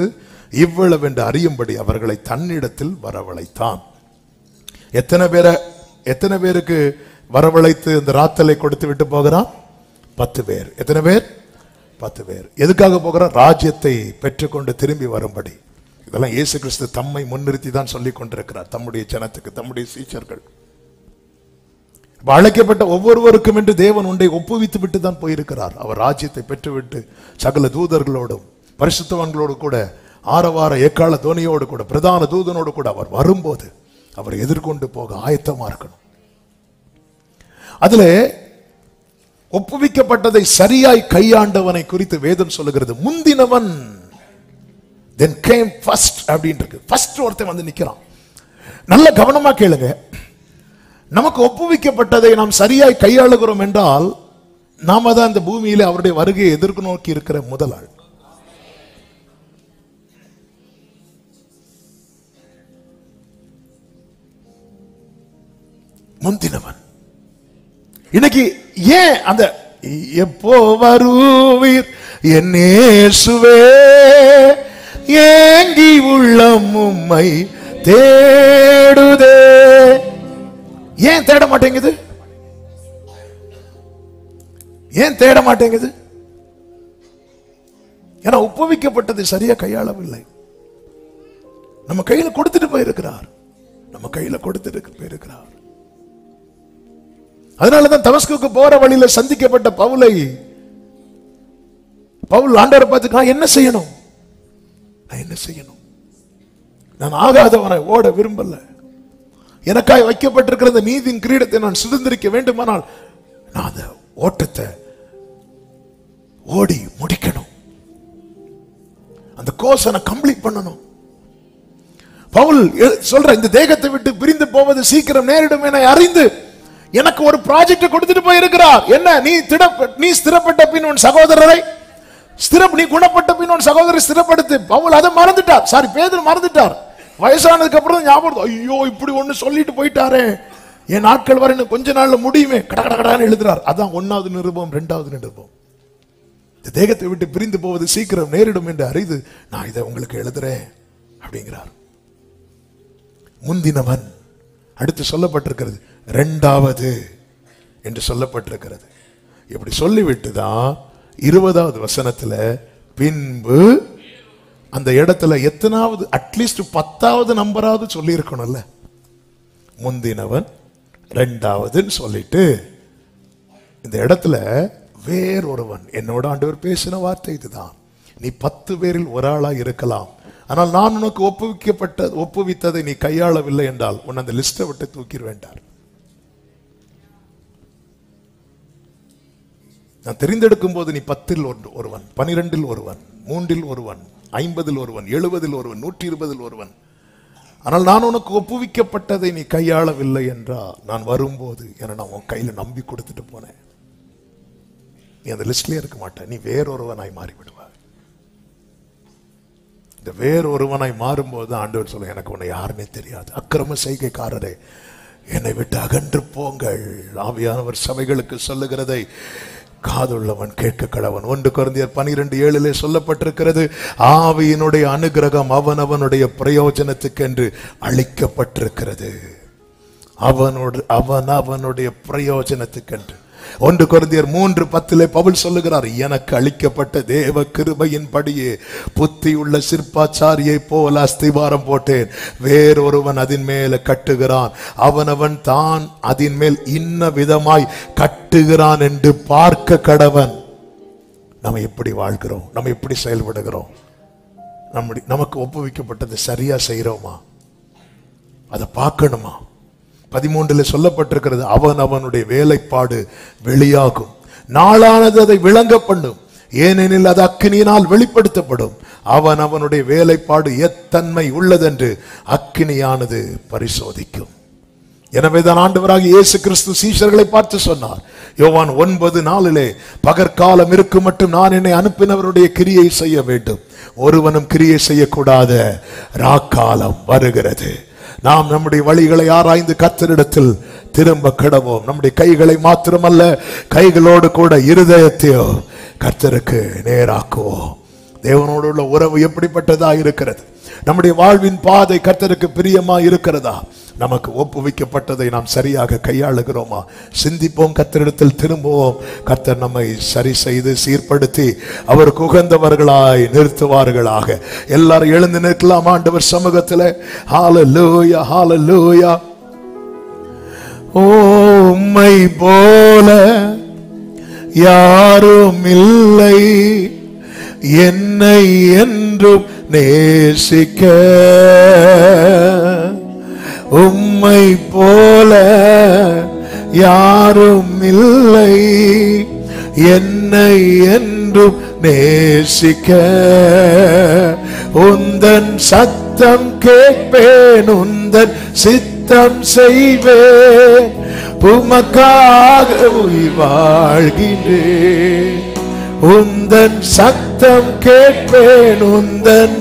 S1: இவ்வளவு என்று அறியும்படி அவர்களை தன்னிடத்தில் வரவழைத்தான். எத்தனை பேருக்கு வரவழைத்து இந்த ராத்தலை கொடுத்து விட்டு போகிறான்? 10 பேர். எத்தனை பேர்? 10 பேர். எதுக்காக போகிறான்? ராஜ்யத்தை பெற்றுக்கொண்டு திரும்பி வரும்படி. இதெல்லாம் இயேசு கிறிஸ்து தம்மை முன்னிறுத்தி தான் சொல்லிக் கொண்டிருக்கிறார் தம்முடைய ஜனத்துக்கு, தம்முடைய சீஷர்கள். அழைக்கப்பட்ட ஒவ்வொருவருக்கும் என்று தேவன் ஒன்றை ஒப்புவித்து விட்டு தான் போயிருக்கிறார். அவர் ராஜ்யத்தை பெற்றுவிட்டு சகல தூதர்களோடும் பரிசுத்தவான்களோடு கூட ஆரவார எக்கால தோனியோடு கூட பிரதான தூதனோடு கூட அவர் வரும்போது அவர் எதிர்கொண்டு போக ஆயத்தமா இருக்கணும். அதுல ஒப்புவிக்கப்பட்டதை சரியாய் கையாண்டவனை குறித்து வேதம் சொல்லுகிறது. முந்தினவன் then came first அப்படின்னு இருக்கு. ஃபர்ஸ்ட் ஒருத்தன் வந்து நிக்கிறான். நல்ல கவனமா கேளுங்க. நமக்கு ஒப்புவிக்கப்பட்டதை நாம் சரியாய் கையாளுகிறோம் என்றால் நாம தான் இந்த பூமியில அவருடைய வருகையை எதிர்க்கு நோக்கி இருக்கிற முதல் ஆள். முந்தினவன். இன்னைக்கு ஏன் அந்த எப்போ வருவீர் என் இயேசுவே ஏங்கி உள்ளம் உம்மை தேடுதே? ஏன் தேட மாட்டேங்குது? ஏன் தேட மாட்டேங்குது? ஏன்னா ஒப்புவிக்கப்பட்டது சரியா கையாளவில்லை. நம்ம கையில கொடுத்துட்டு போயிருக்கிறார். நம்ம கையில கொடுத்துட்டு போயிருக்கிறார். அதனாலதான் தமஸ்குக்கு போற வழியில சந்திக்கப்பட்ட பவுல் ஆண்டவரை பார்த்து, நான் என்ன செய்யணும்? நான் என்ன செய்யணும்? நான் ஆகாதவனை ஓட விரும்பல. எனக்காய் வைக்கப்பட்டிருக்கிற இந்த நீதியின் கிரீடத்தை நான் சுதந்திரிக்க வேண்டுமானால் நான் அந்த ஓட்டத்தை ஓடி முடிக்கணும். அந்த கோர்ஸை நான் கம்ப்ளீட் பண்ணணும். பவுல் சொல்ற, இந்த தேகத்தை விட்டு பிரிந்து போவது சீக்கிரம் நேரிடும் என அறிந்து எனக்கு ஒரு ப்ராஜெக்ட் கொடுத்துட்டு போயிருக்கிறார். என்ன? நீ ஸ்திரப்பட்ட பின் உன் சகோதரரை நீ குணப்பட்ட பின் உன் சகோதரரை ஸ்திரப்படுத்து. பவுல் அதை மறந்துட்டார். சாரி, பேதுரு மறந்துட்டார். வயசானதுக்கு அப்புறம் ஞாபகம், ஐயோ இப்படி ஒண்ணு சொல்லிட்டு போயிட்டாரே, என் நாட்கள் வரை கொஞ்ச நாள்ல முடியுமே, கடகடன்னு எழுதுறார். அதான் 1வது நிருபம் 2வது நிருபம். இந்த தேகத்தை விட்டு பிரிந்து போவது சீக்கிரம் நேரிடும் என்று அறிந்து நான் இதை உங்களுக்கு எழுதுறேன் அப்படிங்கிறார். முந்தினவன் அடுத்து சொல்லப்பட்டிருக்கிறது 2வது என்று சொல்லப்பட்டிருக்கிறது. இப்படி சொல்லிவிட்டுதான் 20வது வசனத்துல பின்பு அந்த இடத்துல எத்தனாவது, அட்லீஸ்ட் 10வது நம்பராவது சொல்லி இருக்கணும்ல. முந்தினவன் 2வதுன்னு சொல்லிட்டு இந்த இடத்துல வேறொருவன், என்னோட ஆண்டவர் பேசின வார்த்தை இதுதான், நீ 10 பேரில் ஒரு ஆளா இருக்கலாம், ஆனால் நான் உனக்கு ஒப்புவித்ததை நீ கையாளவில்லை என்றால் உன் அந்த லிஸ்டை விட்டு தூக்கிடுவேண்டார். நான் தெரிந்தெடுக்கும் போது நீ 10ல் ஒருவன், 12ல் ஒருவன், 3ல் ஒருவன், 50ல் ஒருவன், 70ல் ஒருவன், 120ல் ஒருவன். ஆனால் நான் உனக்கு ஒப்புவிக்கப்பட்டதை நீ கையாளவில்லை என்றால் நான் வரும்போது என நான் உன் கையில நம்பி கொடுத்துட்டு போனேன், நீ அந்த லிஸ்ட்லயே இருக்க மாட்டேன், நீ வேறொருவனாய் மாறிவிடுவாய். இந்த வேறொருவனாய் மாறும்போது ஆண்டவர் சொல்ல, எனக்கு உன்னை யாருன்னே தெரியாது, அக்கிரம செய்கைக்காரரே என்னை விட்டு அகன்று போங்கள். ஆவியானவர் சபைகளுக்கு சொல்லுகிறதை காதுள்ளவன் கேட்க கடவன். 1 கொரிந்தியர் 12:7 சொல்லப்பட்டிருக்கிறது, ஆவியினுடைய அனுகிரகம் அவனவனுடைய பிரயோஜனத்துக்கென்று அளிக்கப்பட்டிருக்கிறது. அவனுடைய பிரயோஜனத்துக்கென்று. 1 கொரிந்தியர் 3:10 பவுல் சொல்லுகிறார், எனக்கு அளிக்கப்பட்ட தேவ கிருபையின் படியே புத்தியுள்ள சிற்பாச்சாரியை போல அஸ்திவாரம் போட்டேன், வேறொருவன் அதன் மேல கட்டுகிறான், அவனவன் தான் அதன் மேல் இன்ன விதமாய் கட்டுகிறான் என்று பார்க்க கடவன். நம்ம எப்படி வாழ்கிறோம், நம்ம எப்படி செயல்படுகிறோம், நமக்கு ஒப்புவிக்கப்பட்டதை சரியா செய்யறோமா, அதை பார்க்கணுமா? 13 சொல்லப்பட்டிருக்கிறது, அவனுடைய வேலைப்பாடு வெளியாகும், நாளானது அதை விளங்க பண்ணும், ஏனெனில் அது அக்கினியினால் வெளிப்படுத்தப்படும். அவனுடைய வேலைப்பாடு எத்தன்மை உள்ளதென்று அக்கினியானது பரிசோதிக்கும். எனவேதான் ஆண்டவராகிய இயேசு கிறிஸ்து சீஷர்களை பார்த்து சொன்னார், யோவான் 9:4, பகற்காலம் இருக்கும் மட்டும் நான் என்னை அனுப்பினவருடைய கிரியை செய்ய வேண்டும், ஒருவனும் கிரியை செய்யக்கூடாத ராக்காலம் வருகிறது. நாம் நம்முடைய வழிகளை ஆராய்ந்து கர்த்தரிடத்தில் திரும்ப கடவோம். நம்முடைய கைகளை மாத்திரமல்ல, கைகளோடு கூட இருதயத்தையோ கர்த்தருக்கு நேராக்குவோம். தேவனோடு உள்ள உறவு எப்படிப்பட்டதா இருக்கிறது? நம்முடைய வாழ்வின் பாதை கர்த்தருக்கு பிரியமா இருக்கிறதா? நமக்கு ஒப்புவிக்கப்பட்டதை நாம் சரியாக கையாளுகிறோமா? சிந்திப்போம், கர்த்தரிடத்தில் திரும்புவோம். கர்த்தர் நம்மை சரி செய்து சீர்படுத்தி அவருக்கு உகந்தவர்களாய் நிறுத்துவார்களாக. எல்லாரும் எழுந்து நிற்கலாம் ஆண்டவர் சமூகத்தில். ஹல்லேலூயா, ஹல்லேலூயா. உம்மை போல யாரும் இல்லை, என்னை என்றும் நேசிக்க. உம்மை போல யாரும் இல்லை, என்னை என்றும் நேசிக்க. உந்தன் சத்தம் கேட்பேன், உந்தன் சித்தம் செய்வேன், உமக்காக உயிர் வாழ்கின்றேன். உந்தன் சத்தம் கேட்பேன், உந்தன்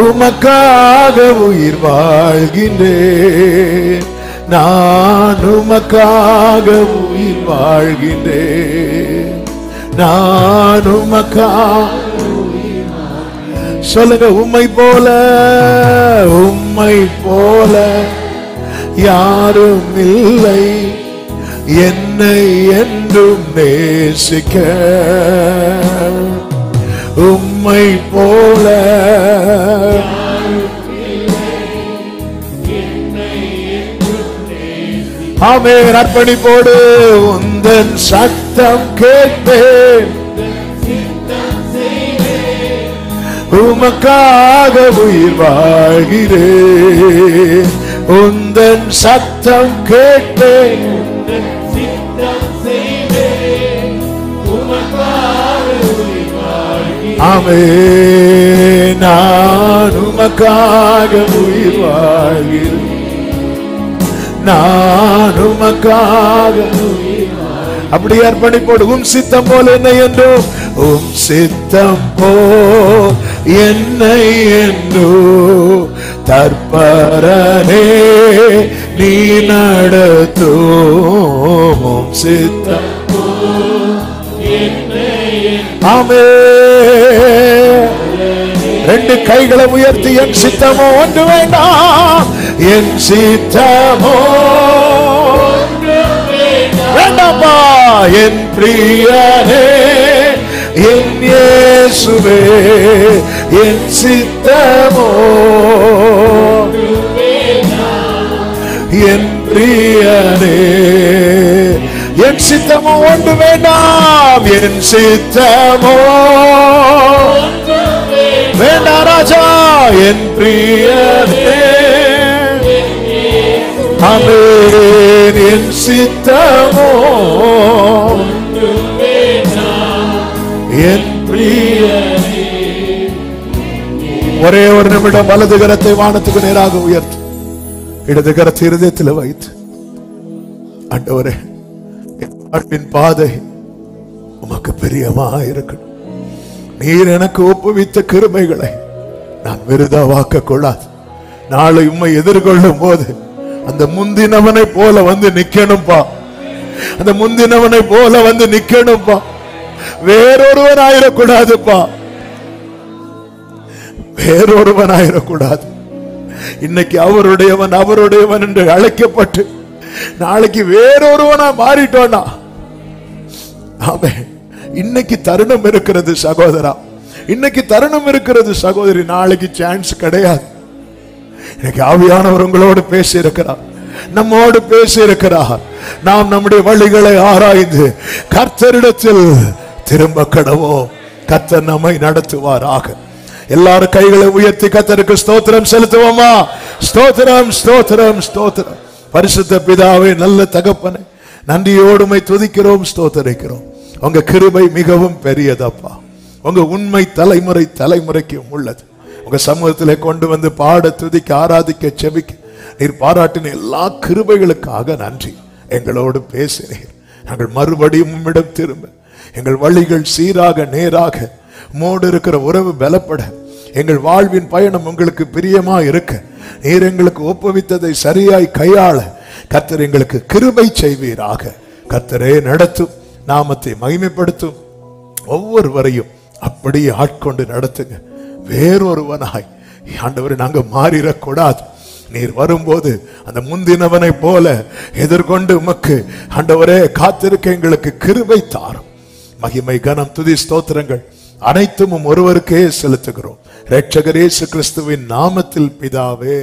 S1: உமக்காக உயிர் வாழ்கின்றேன். நான் உமக்காக உயிர் வாழ்கின்றேன். நான் உமக்காக சொல்லுங்க, உம்மை போல, உம்மை போல யாரும் இல்லை, என்னை என்றும் நேசிக்க. உம்மை போல ஆமென். அர்ப்பணிப்போடு உந்தன் சத்தம் கேட்பேன், உமக்காக உயிர் வாழ்கிறேன். உந்தன் சத்தம் கேட்பேன், ஆமென். நான் உமக்காக உயிர் வாழ்கிறேன், நான் உமக்காக அப்படி அர்ப்பணிப்போடு. உம் சித்தம் போல் என்னை என்றோ, உம் சித்தம் போல் என்னை என்றோ தற்பரனே நீ நடத்தும். உம் சித்தம் ஆமென். ரெண்டு கைகளை உயர்த்தி, என் சித்தமோ ஒன்று வேண்டாம், என் சித்தமோ வேண்டாம்பா, என் பிரியனே என் இயேசுவே, என் சித்தமோ என் பிரியனே, என் சித்தமோ ஒன்று வேண்டாம், என் சித்தமோ வேண்டாம் ராஜா, என் பிரியனே ஆமென், என் சித்தமோ என் பிரியனே. ஒரே ஒரு நிமிடம் வலது கரத்தை வானத்துக்கு நேராக உயர்த்து, இடது கரத்தை இருதயத்தில் வைத்து, ஆண்டவரே என் வாழ்வின் பாதை உமக்கு பிரியமா இருக்கணும். நீர் எனக்கு ஒப்புவித்த கிருபைகளை நான் விருதாவாக்க கூடாது. நாளை உம்மை எதிர்கொள்ளும் போது அந்த முந்தினவனை போல வந்து நிக்கணும்பா, அந்த முந்தினவனை போல வந்து நிக்கணும்பா, வேறொருவன் ஆயிடக்கூடாதுப்பா, வேறொருவன் ஆயிடக்கூடாது. இன்னைக்கு அவருடையவன் அவருடையவன் என்று அழைக்கப்பட்டு நாளைக்கு வேறொருவனா மாறிட்டோனா, ஆமென். இன்னைக்கு தருணம் இருக்கிறது சகோதரா, இன்னைக்கு தருணம் இருக்கிறது சகோதரி, நாளைக்கு சான்ஸ் கிடையாது. இன்னைக்கு ஆவியானவர் உங்களோடு பேசி இருக்கிறார், நம்மோடு பேசி இருக்கிறார். நாம் நம்முடைய வழிகளை ஆராய்ந்து கர்த்தரிடத்தில் திரும்ப கடவோம். கர்த்தர் நம்மை நடத்துவாராக. எல்லாரும் கைகளை உயர்த்தி கர்த்தருக்கு ஸ்தோத்திரம் செலுத்துவோமா? ஸ்தோத்திரம் ஸ்தோத்திரம் ஸ்தோத்திரம். பரிசுத்த பிதாவே, நல்ல தகப்பனே, நன்றியோடுமை துதிக்கிறோம், ஸ்தோத்தரிக்கிறோம். உங்க கிருபை மிகவும் பெரியதப்பா, உங்க உண்மை தலைமுறை தலைமுறைக்கும் உள்ளது. உங்க சமூகத்திலே கொண்டு வந்து பாட, துதிக்க, ஆராதிக்க, செபிக்க நீர் பாராட்டின எல்லா கிருபைகளுக்காக நன்றி. எங்களோடு பேசினீர். நாங்கள் மறுபடியும் உம்மிடம் திரும்ப எங்கள் வழிகள் சீராக நேராக மோடு இருக்கிற உறவு பலப்பட எங்கள் வாழ்வின் பயணம் உங்களுக்கு பிரியமா இருக்க நீர் எங்களுக்கு ஒப்புவித்ததை சரியாய் கையாள கர்த்தர் எங்களுக்கு கிருபை செய்வீராக. கர்த்தரே நடத்தும், நாமத்தை மகிமைப்படுத்தும், ஒவ்வொருவரையும் அப்படியே ஆட்கொண்டு நடத்துங்க. வேறொருவனாய் ஆண்டவரை நாங்க மாறிடக்கூடாது. நீர் வரும்போது அந்த முந்தினவனை போல எதிர்கொண்டு உமக்கு ஆண்டவரே காத்திருக்க எங்களுக்கு கிருபை தாரும். மகிமை, கனம், துதி, ஸ்தோத்திரங்கள் அனைத்தும் ஒருவருக்கே செலுத்துகிறோம். இரட்சகர் இயேசு கிறிஸ்துவின் நாமத்தில் பிதாவே.